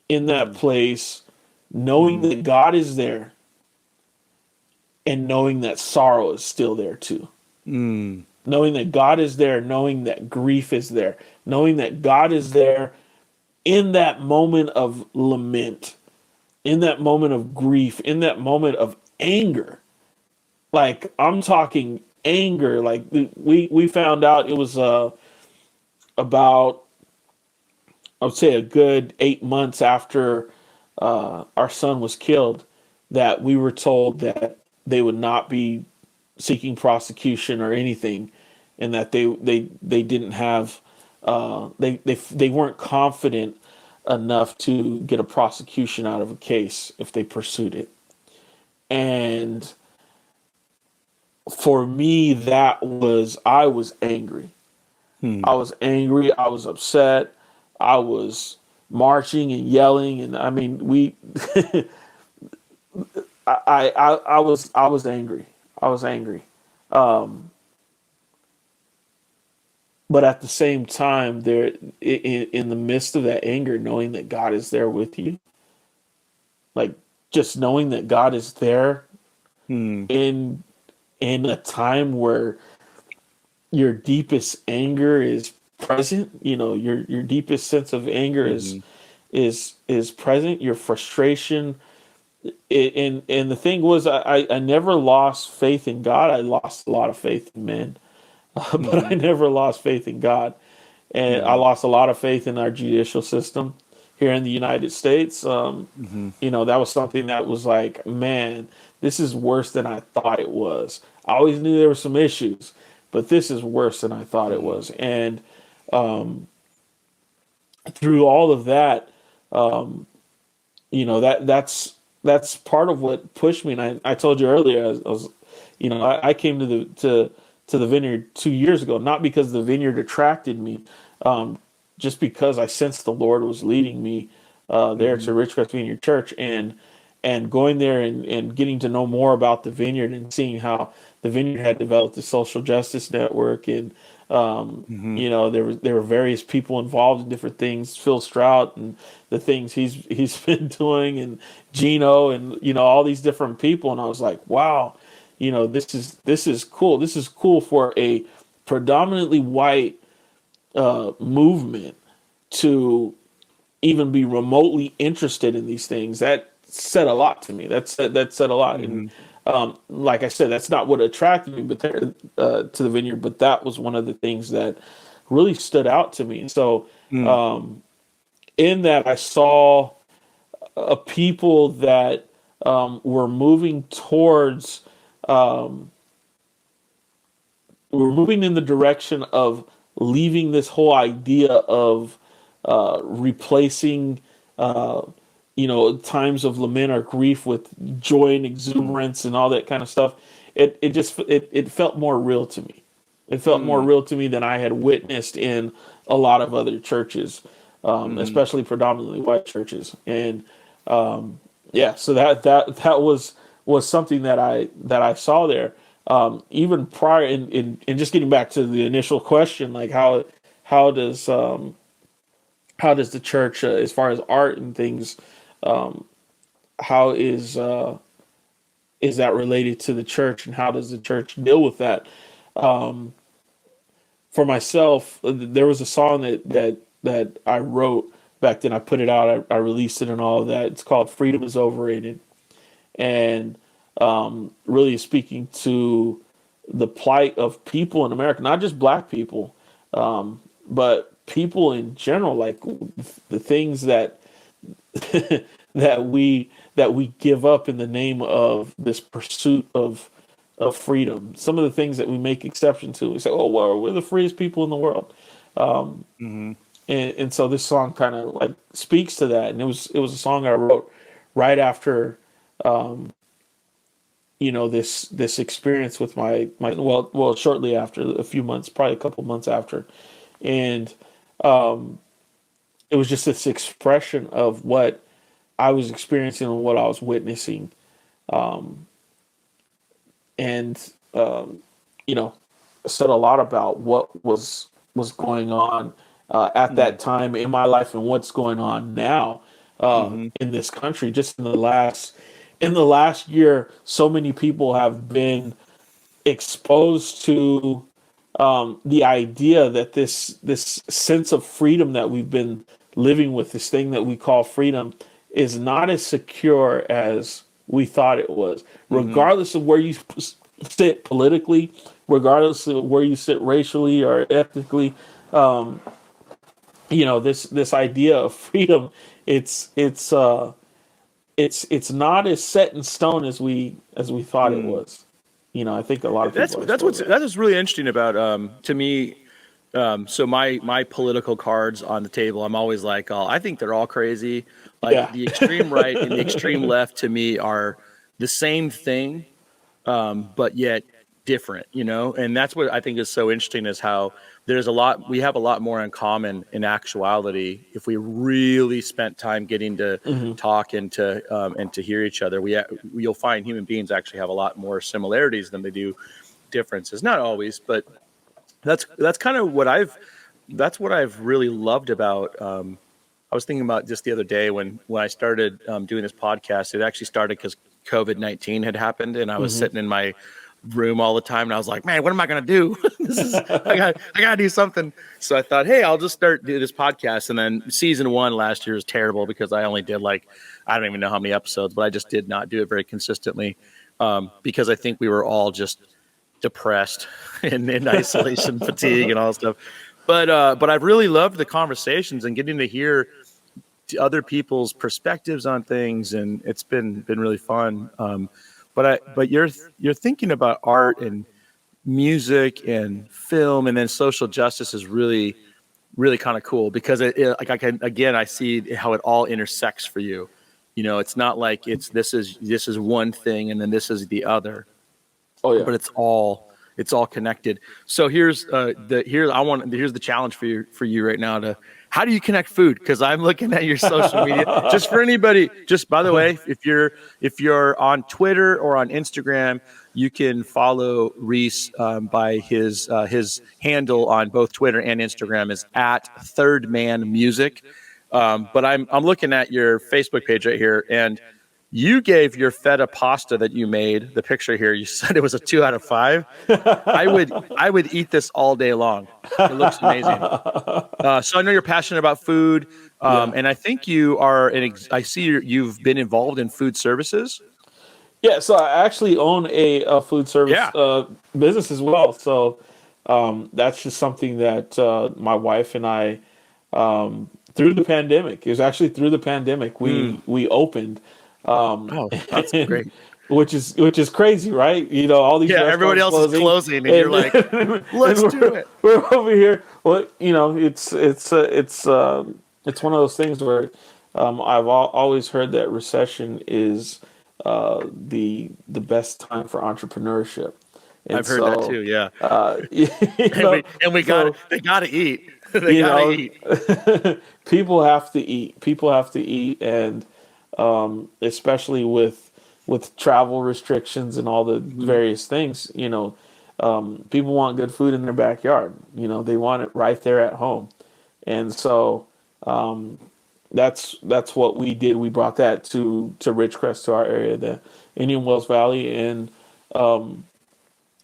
in that place, knowing that God is there, and knowing that sorrow is still there too. Knowing that God is there, knowing that grief is there, knowing that God is there in that moment of lament, in that moment of grief, in that moment of anger. Like, I'm talking anger. Like, we found out it was about, I would say, a good 8 months after our son was killed, that we were told that they would not be seeking prosecution or anything, and that they didn't have they weren't confident enough to get a prosecution out of a case if they pursued it. And for me, I was angry. I was angry. I was upset. I was marching and yelling, and I mean, I was angry. I was angry. But at the same time, there, in the midst of that anger, knowing that God is there with you, like, just knowing that God is there in a time where your deepest anger is present. Your deepest sense of anger is present. Your frustration. And the thing was, I never lost faith in God. I lost a lot of faith in men. But I never lost faith in God. And I lost a lot of faith in our judicial system here in the United States. That was something that was like, man, this is worse than I thought it was. I always knew there were some issues, but this is worse than I thought it was. And through all of that, that's part of what pushed me. And I told you earlier, I came to the vineyard 2 years ago, not because the vineyard attracted me, just because I sensed the Lord was leading me there to Ridgecrest Vineyard Church, and going there and getting to know more about the vineyard, and seeing how the vineyard had developed a social justice network, and there were various people involved in different things. Phil Strout and the things he's been doing, and Gino, and all these different people, and I was like, wow. this is cool. This is cool for a predominantly white movement to even be remotely interested in these things. That said a lot to me. That said a lot. And like I said, that's not what attracted me, but to the vineyard. But that was one of the things that really stood out to me. So in that, I saw a people that were moving towards, we're moving in the direction of leaving this whole idea of replacing, times of lament or grief with joy and exuberance and all that kind of stuff. It felt more real to me. It felt more real to me than I had witnessed in a lot of other churches, especially predominantly white churches. And so that was something that I saw there. Even prior, in just getting back to the initial question, like how does the church, as far as art and things, how is that related to the church, and how does the church deal with that? For myself, there was a song that I wrote back then. I put it out. I released it and all of that. It's called "Freedom is Overrated," and really speaking to the plight of people in America, not just black people, but people in general, like the things that that we give up in the name of this pursuit of freedom. Some of the things that we make exception to. We say, "Oh, well, we're the freest people in the world," and so this song kind of like speaks to that. And it was a song I wrote right after this experience with my shortly after, a few months, probably a couple months after. And it was just this expression of what I was experiencing and what I was witnessing. Said a lot about what was going on at that time in my life and what's going on now in this country. Just in the last year, so many people have been exposed to the idea that this sense of freedom that we've been living with, this thing that we call freedom, is not as secure as we thought it was. Regardless of where you sit politically, regardless of where you sit racially or ethnically, this idea of freedom, it's not as set in stone as we thought it was. I think a lot of people. That's what's really interesting about to me. So my political cards on the table, I'm always like, oh, I think they're all crazy. Like the extreme right and the extreme left to me are the same thing, but yet different. And that's what I think is so interesting, is how we have a lot more in common in actuality if we really spent time getting to talk and to hear each other. You'll find human beings actually have a lot more similarities than they do differences. Not always, but that's kind of what I've really loved about. I was thinking about just the other day when I started doing this podcast. It actually started because COVID-19 had happened, and I was sitting in my room all the time, and I was like, man, what am I gonna do? I gotta do something. So I thought, hey, I'll just start do this podcast. And then season 1 last year was terrible because I only did I don't even know how many episodes, but I just did not do it very consistently because I think we were all just depressed and in isolation, fatigue, and all that stuff. But I've really loved the conversations and getting to hear other people's perspectives on things, and it's been really fun. But you're thinking about art and music and film, and then social justice is really, really kind of cool because I see how it all intersects for you. It's not like this is one thing and then this is the other. Oh yeah. But it's all connected. So here's the challenge for you right now how do you connect food? Because I'm looking at your social media. Just for anybody, just by the way, if you're on Twitter or on Instagram, you can follow Reese by his handle on both Twitter and Instagram is @thirdmanmusic. But I'm looking at your Facebook page right here, and You gave your feta pasta that you made, the picture here, you said it was a 2 out of 5. I would eat this all day long. It looks amazing. So I know you're passionate about food, Yeah. and I think you are I see you've been involved in food services. Yeah, so I actually own a food service Yeah. business as well. So that's just something that my wife and I, through the pandemic, it was actually through the pandemic we opened, Oh, that's and great. which is crazy, right? You know, all these Yeah, everybody restaurants else is closing, and you're like, let's and do it. we're over here. Well, you know, it's one of those things where always heard that recession is the best time for entrepreneurship. And I've heard that too. Yeah, you know, and we so, they gotta eat. They you gotta know, eat. people have to eat. People have to eat, and especially with travel restrictions and all the various things, you know, people want good food in their backyard. You know, they want it right there at home, and so that's what we did. We brought that to Ridgecrest, to our area, the Indian Wells Valley, and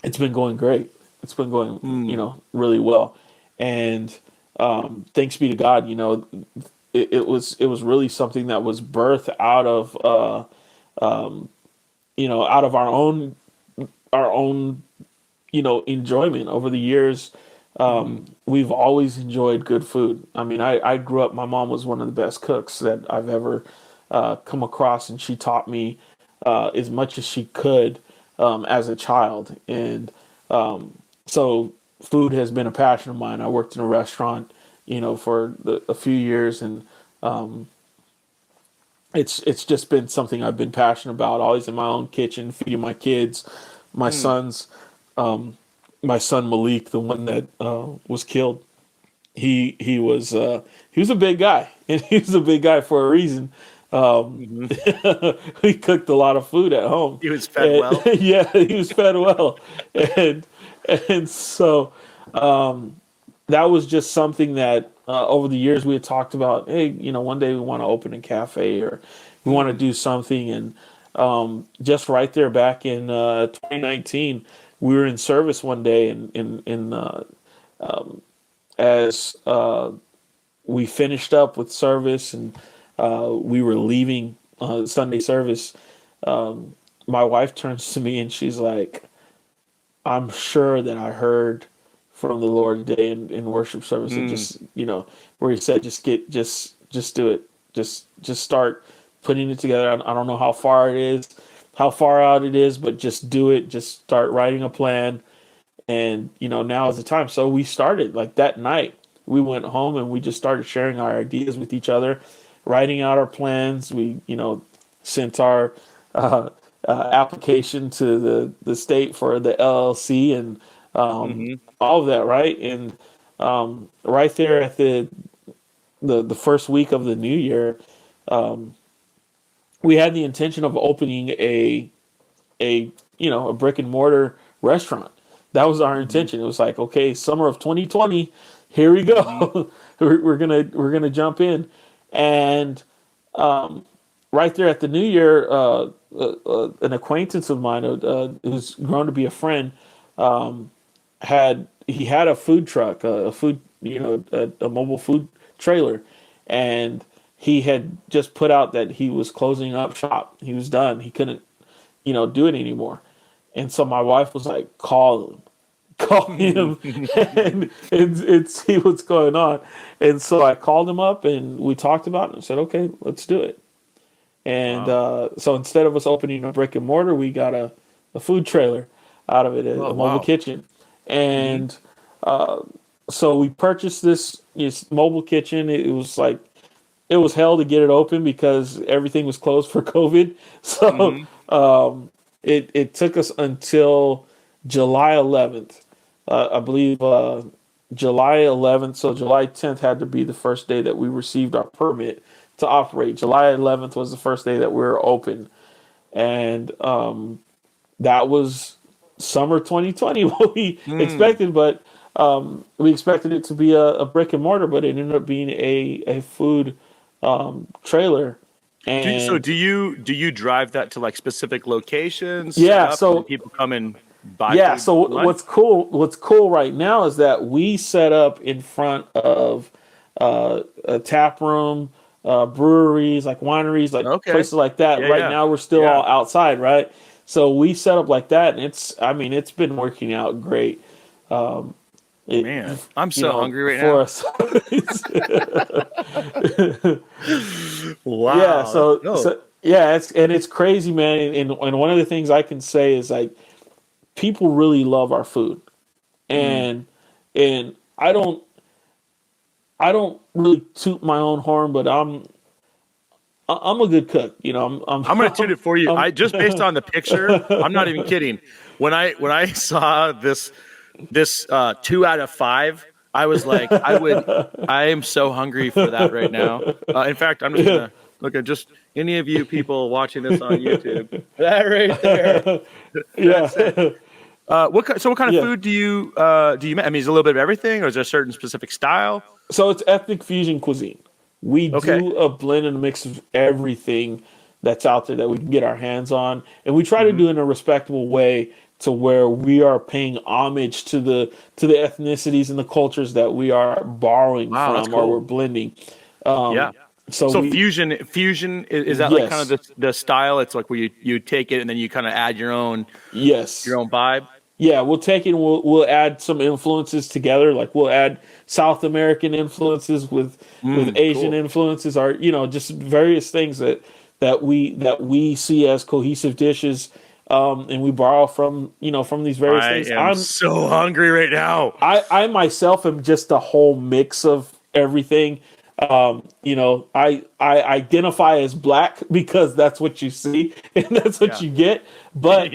it's been going great. It's been going, you know, really well, and thanks be to God, you know, it was really something that was birthed out of you know, out of our own you know, enjoyment over the years. We've always enjoyed good food. I mean, I grew up, my mom was one of the best cooks that I've ever come across, and she taught me as much as she could as a child. And so food has been a passion of mine. I worked in a restaurant, you know, for a few years, and it's just been something I've been passionate about. Always in my own kitchen, feeding my kids, my sons. My son Malik, the one that was killed, he was a big guy, and he was a big guy for a reason. He cooked a lot of food at home. He was fed well. Yeah, he was fed well, and so that was just something that over the years we had talked about. Hey, you know, one day we want to open a cafe, or we want to do something, and just right there back in 2019, we were in service one day, as we finished up with service, and we were leaving Sunday service. My wife turns to me and she's like, "I'm sure that I heard from the Lord today in worship service, and just, you know, where He said, just do it, just start putting it together. I don't know how far out it is, but just do it. Just start writing a plan, and you know, now is the time." So we started like that night. We went home and we just started sharing our ideas with each other, writing out our plans. We, you know, sent our application to the state for the LLC, and all of that, right? And right there at the first week of the new year, we had the intention of opening a you know, a brick and mortar restaurant. That was our intention. It was like, okay, summer of 2020, here we go. we're gonna jump in, and right there at the new year, an acquaintance of mine, who's grown to be a friend, had a food truck, a food, you know, a mobile food trailer, and he had just put out that he was closing up shop. He was done. He couldn't, you know, do it anymore. And so my wife was like, call him and see what's going on. And so I called him up and we talked about it and said, okay, let's do it. And so instead of us opening a brick and mortar, we got a food trailer out of it, a mobile kitchen. And so we purchased this mobile kitchen. It was hell to get it open because everything was closed for COVID. So it took us until July 11th. I believe July 11th. So July 10th had to be the first day that we received our permit to operate. July 11th was the first day that we were open. And that was summer 2020, what we expected. But we expected it to be a brick and mortar, but it ended up being a food trailer. And Do you drive that to like specific locations, set yeah, up, and then so people come and buy yeah, food so for lunch? what's cool right now is that we set up in front of a tap room, breweries, like wineries, like Okay. places like that. Yeah, Right yeah, now we're still yeah. all outside, right? So we set up like that, and it's been working out great. It, Man, I'm so hungry right for now. us. Yeah, Wow. so No. yeah, it's crazy, man. And one of the things I can say is like people really love our food, Mm. and and I don't really toot my own horn, but I'm a good cook. I'm gonna tune it for you. I'm I just based on the picture, I'm not even kidding. When I saw this 2 out of 5, I was like, I am so hungry for that right now. In fact, I'm just yeah, gonna look at just any of you people watching this on YouTube. That right there. That's it. yeah, What kind of yeah. food do you make? I mean, is it a little bit of everything, or is there a certain specific style? So it's ethnic fusion cuisine. We Okay. do a blend and a mix of everything that's out there that we can get our hands on, and we try to Hmm. do it in a respectable way to where we are paying homage to the ethnicities and the cultures that we are borrowing Wow, that's from or we're cool. blending. Yeah. So So we fusion is that like kind of yes, the style? It's like where you take it and then you kind of add your yes. own vibe. Yeah, we'll take it and we'll add some influences together. Like we'll add South American influences with Asian Cool. influences, or just various things that we see as cohesive dishes, and we borrow from these various I things. am so hungry right now. I myself am just a whole mix of everything. I identify as black because that's what you see and that's what Yeah. you get. But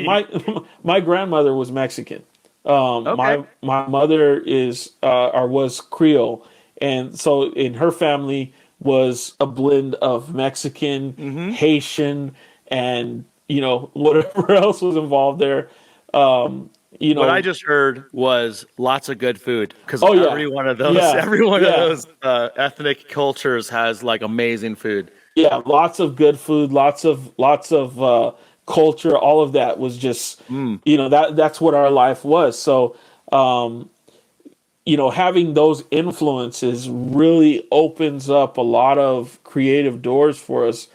my grandmother was Mexican. Okay. My mother is or was Creole, and so in her family was a blend of Mexican, Hmm. Haitian, and whatever else was involved there. Um, you What I know, just heard was lots of good food because oh yeah, every one of those yeah, every one of yeah. those ethnic cultures has like amazing food. Yeah, lots of good food, lots of culture. All of that was just, Mm. that's what our life was. So, um, having those influences really opens up a lot of creative doors for us,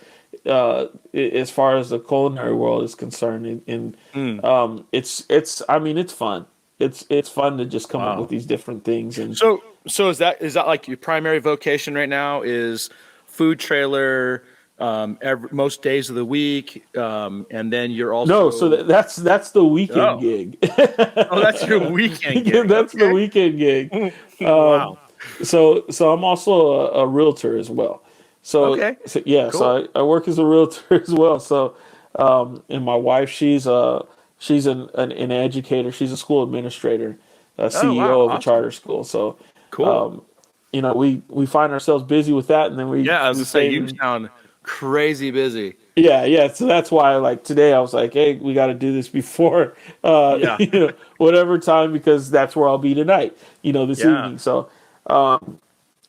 as far as the culinary world is concerned. Mm. I mean, it's fun. It's fun to just come up with Wow. these different things. And So is that like your primary vocation right now is food trailer most days of the week, and then you're no, so also that's the weekend oh gig. oh that's your weekend gig. That's the Okay. weekend gig. Wow. So I'm also a realtor as well. Okay. Yeah, Cool. so I work as a realtor as well. So, and my wife, she's an educator. She's a school administrator, a Oh wow. CEO of a Awesome. charter school. So, Cool. we find ourselves busy with that, and then Yeah, I was we gonna say save you and sound crazy busy. yeah, yeah. So that's why, like today, I was like, "Hey, we got to do this before, Yeah. whatever time, because that's where I'll be tonight, this Yeah. evening." So,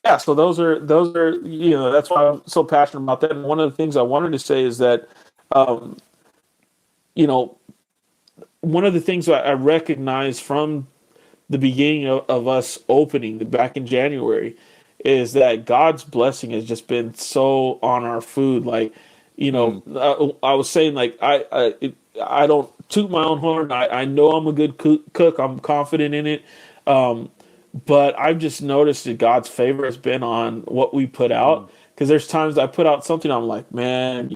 yeah. So those are that's why I'm so passionate about that. And one of the things I wanted to say is that, um, you know, one of the things I recognize from the beginning of us opening back in January is that God's blessing has just been so on our food. Like, Mm. I was saying, like, I don't toot my own horn. I know I'm a good cook. I'm confident in it. Um, but I've just noticed that God's favor has been on what we put Mm. out. Because there's times I put out something, I'm like, man,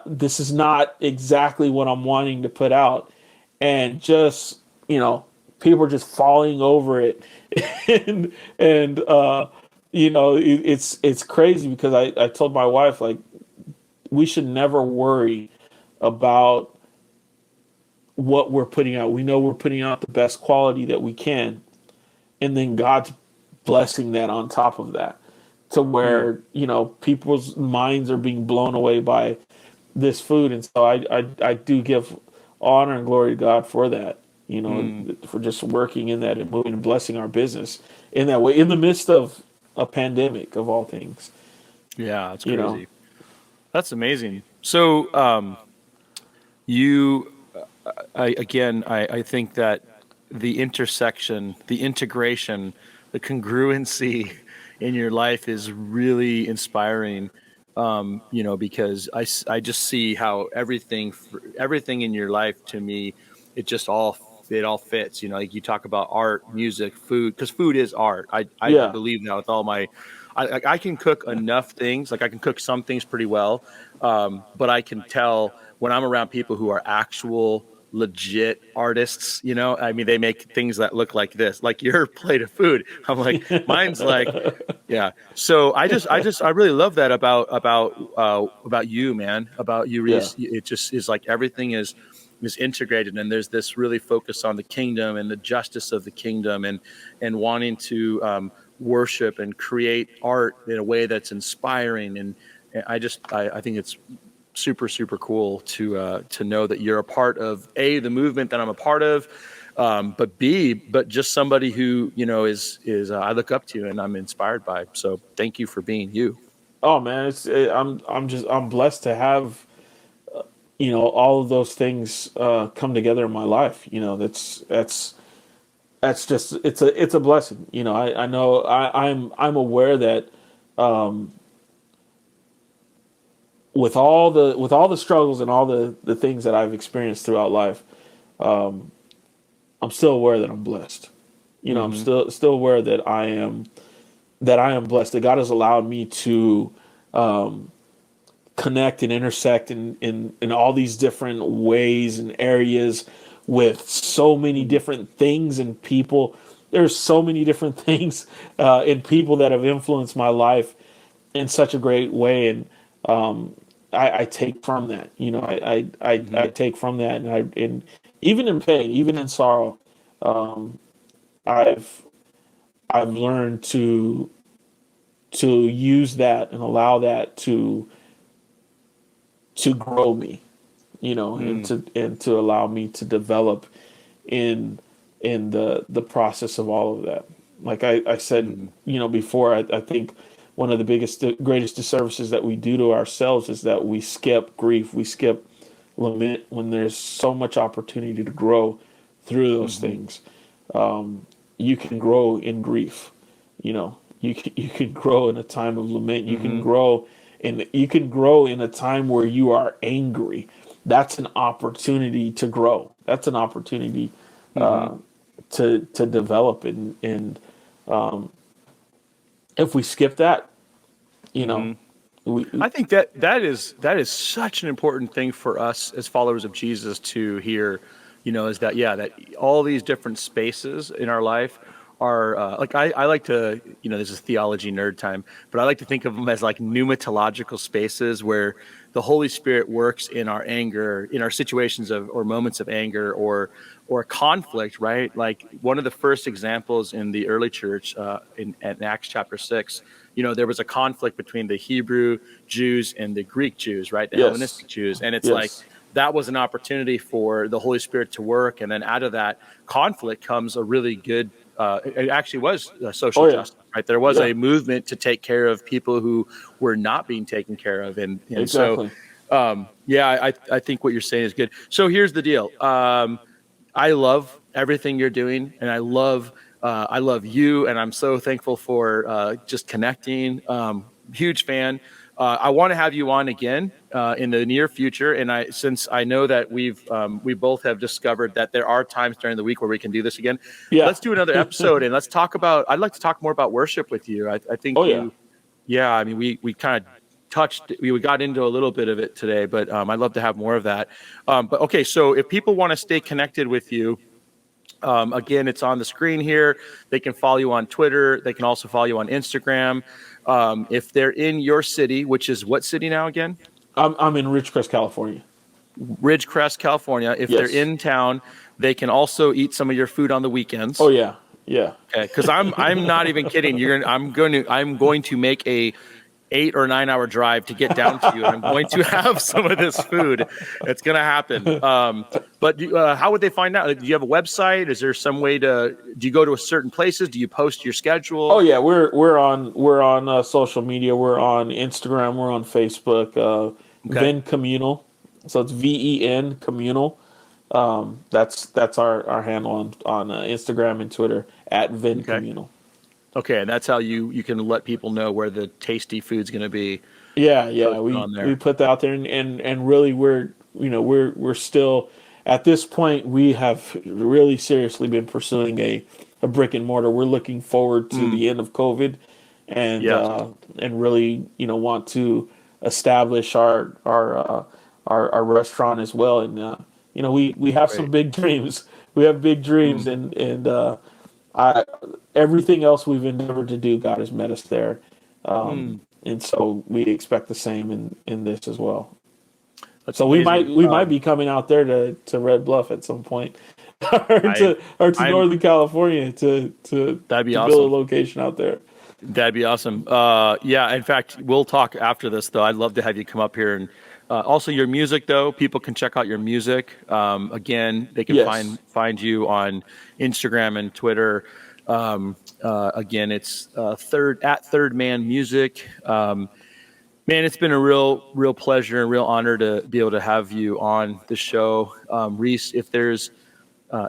this is not exactly what I'm wanting to put out, and just people are just falling over it, and it's crazy because I told my wife, like, we should never worry about what we're putting out. We know we're putting out the best quality that we can, and then God's blessing that on top of that, to Mm. where people's minds are being blown away by this food. And so I do give honor and glory to God for that, Mm. for just working in that and moving and blessing our business in that way, in the midst of a pandemic of all things, Yeah, it's you know. crazy. That's amazing. So, you, I think that the intersection, the integration, the congruency in your life is really inspiring. Because I just see how everything in your life, to me, it all fits. Like you talk about art, music, food, because food is art. I Yeah. believe that with all my, I can cook enough things. Like I can cook some things pretty well, but I can tell when I'm around people who are actual legit artists. I mean, they make things that look like this, like your plate of food. I'm like, mine's like, yeah. So I really love that about you, man, about you, Yeah. Reese. It just is like everything is integrated, and there's this really focus on the kingdom and the justice of the kingdom, and wanting to worship and create art in a way that's inspiring. And I think it's super, super cool to know that you're a part of the movement that I'm a part of, but just somebody who is I look up to and I'm inspired by. So thank you for being you. Oh man, I'm blessed to have all of those things come together in my life. That's just it's a blessing. I know I'm aware that with all the struggles and all the things that I've experienced throughout life, I'm still aware that I'm blessed. I'm Mm-hmm. still aware that I am blessed, that God has allowed me to connect and intersect in all these different ways and areas with so many different things and people. There's so many different things and people that have influenced my life in such a great way, and I take from that. I take from that, and even in pain, even in sorrow, um, I've learned to use that and allow that to grow me, and Mm-hmm. to allow me to develop in the process of all of that. Like I said, Mm-hmm. before, I think one of the greatest disservices that we do to ourselves is that we skip grief, we skip lament when there's so much opportunity to grow through those Mm-hmm. things. You can grow in grief, you can grow in a time of lament. Mm-hmm. You can grow in a time where you are angry. That's an opportunity to grow. That's an opportunity Mm-hmm. to develop. And if we skip that, you know, Mm-hmm. we I think that is such an important thing for us as followers of Jesus to hear, is that, yeah, that all these different spaces in our life are like I like to, this is theology nerd time, but I like to think of them as like pneumatological spaces where the Holy Spirit works in our anger, in our situations of or moments of anger or conflict, right? Like one of the first examples in the early church in Acts chapter 6, there was a conflict between the Hebrew Jews and the Greek Jews, right? The yes, Hellenistic Jews. And it's like yes, that was an opportunity for the Holy Spirit to work. And then out of that conflict comes a really good, it actually was social oh yeah, justice, right? There was yeah, a movement to take care of people who were not being taken care of. And so, exactly. yeah, I think what you're saying is good. So here's the deal. I love everything you're doing, and I love you, and I'm so thankful for just connecting. Huge fan. I want to have you on again in the near future, and since I know that we both have discovered that there are times during the week where we can do this again. Yeah. Let's do another episode, and let's talk about. I'd like to talk more about worship with you. I Oh think yeah. yeah. I mean, we kind of we got into a little bit of it today, but I'd love to have more of that. But okay, so if people want to stay connected with you, again, it's on the screen here. They can follow you on Twitter. They can also follow you on Instagram. If they're in your city, which is what city now again? I'm in Ridgecrest, California. Ridgecrest, California. If they're Yes. in town, they can also eat some of your food on the Oh weekends. yeah. Yeah. Okay, because I'm not even kidding. I'm going to make 8 or 9 hour drive to get down to you, and I'm going to have some of this food. It's going to happen. But how would they find out? Do you have a website? Is there some way do you go to certain places? Do you post your schedule? Oh yeah, we're on social media. We're on Instagram. We're on Facebook. Ven Communal. So it's VEN Communal. That's our handle on Instagram and Twitter at Ven Communal. Okay, and that's how you can let people know where the tasty food's going to be. Yeah. We put that out there, and really we're still at this point. We have really seriously been pursuing a brick and mortar. We're looking forward to the end of COVID, and really want to establish our restaurant as well. And we have some big dreams. We have big dreams, and everything else we've endeavored to do, God has met us there. And so we expect the same in this as well. That's so amazing. we might be coming out there to Red Bluff at some point, or to Northern California to that'd be to awesome. build a location out there. That'd be awesome. Yeah, in fact, we'll talk after this, though. I'd love to have you come up here. And also your music, though. People can check out your music. Again, they can find you on Instagram and Twitter. Again, it's Third Man Music. Man, it's been a real pleasure and real honor to be able to have you on the show. Reese, if there's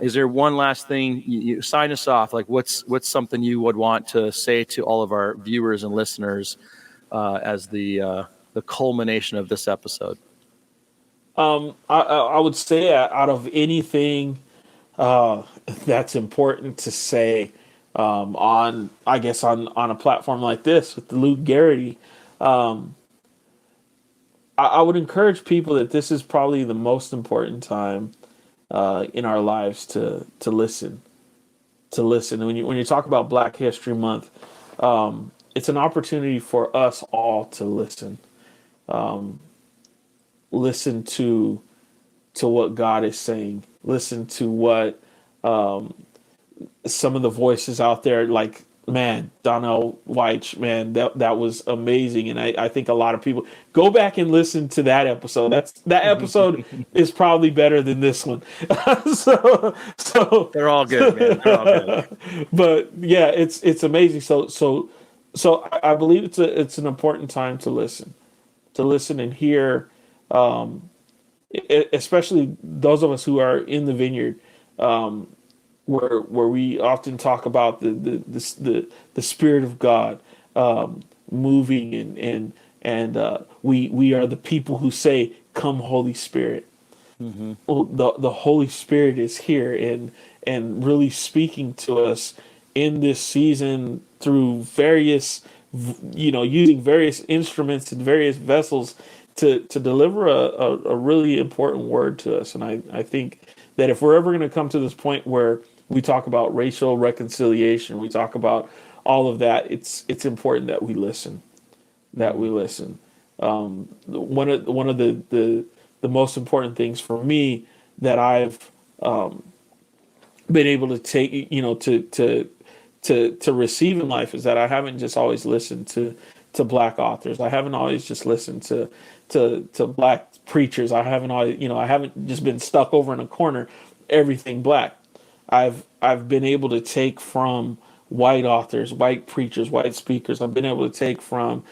is there one last thing you sign us off? Like what's something you would want to say to all of our viewers and listeners as the culmination of this episode? I would say out of anything that's important to say on a platform like this with Luke Garrity, I would encourage people that this is probably the most important time in our lives to listen. And when you talk about Black History Month, it's an opportunity for us all to listen. Listen to what God is saying. Listen to what some of the voices out there, like, man, Donnell White, man, that was amazing. And I think a lot of people go back and listen to that episode. That episode is probably better than this one. so they're all good, man. They're all good. But yeah, it's amazing. So I believe it's an important time to listen and hear, especially those of us who are in the vineyard, where we often talk about the Spirit of God moving, and we are the people who say, "Come, Holy Spirit." Mm-hmm. Well, the Holy Spirit is here and really speaking to us in this season through various, using various instruments and various vessels to deliver a really important word to us. And I think that if we're ever going to come to this point where we talk about racial reconciliation, we talk about all of that, it's important that we listen. One of the most important things for me that I've been able to take, to receive in life is that I haven't just always listened to Black authors. I haven't always just listened to Black preachers. I haven't always, I haven't just been stuck over in a corner, everything Black. I've been able to take from white authors, white preachers, white speakers. I've been able to take from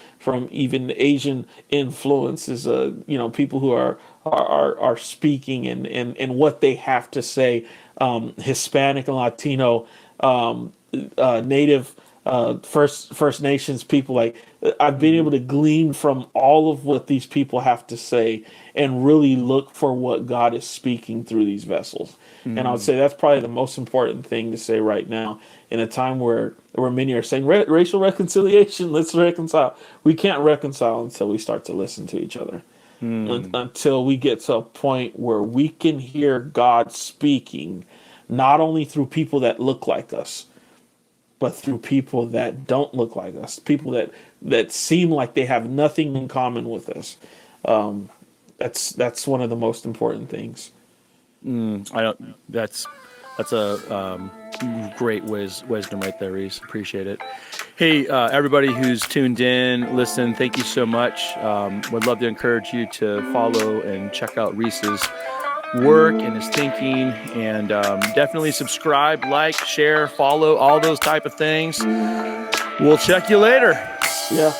even Asian influences, people who are speaking and what they have to say, Hispanic and Latino, Native, First Nations people. Like, I've been able to glean from all of what these people have to say and really look for what God is speaking through these vessels. Mm-hmm. And I would say that's probably the most important thing to say right now in a time where many are saying racial reconciliation, let's reconcile. We can't reconcile until we start to listen to each other. Until we get to a point where we can hear God speaking, not only through people that look like us, but through people that don't look like us, people that seem like they have nothing in common with us. That's one of the most important things. That's a great wisdom right there, Reese. Appreciate it. Hey, everybody who's tuned in, listen, thank you so much. Would love to encourage you to follow and check out Reese's work and his thinking, and definitely subscribe, like, share, follow, all those type of things. We'll check you later. Yeah.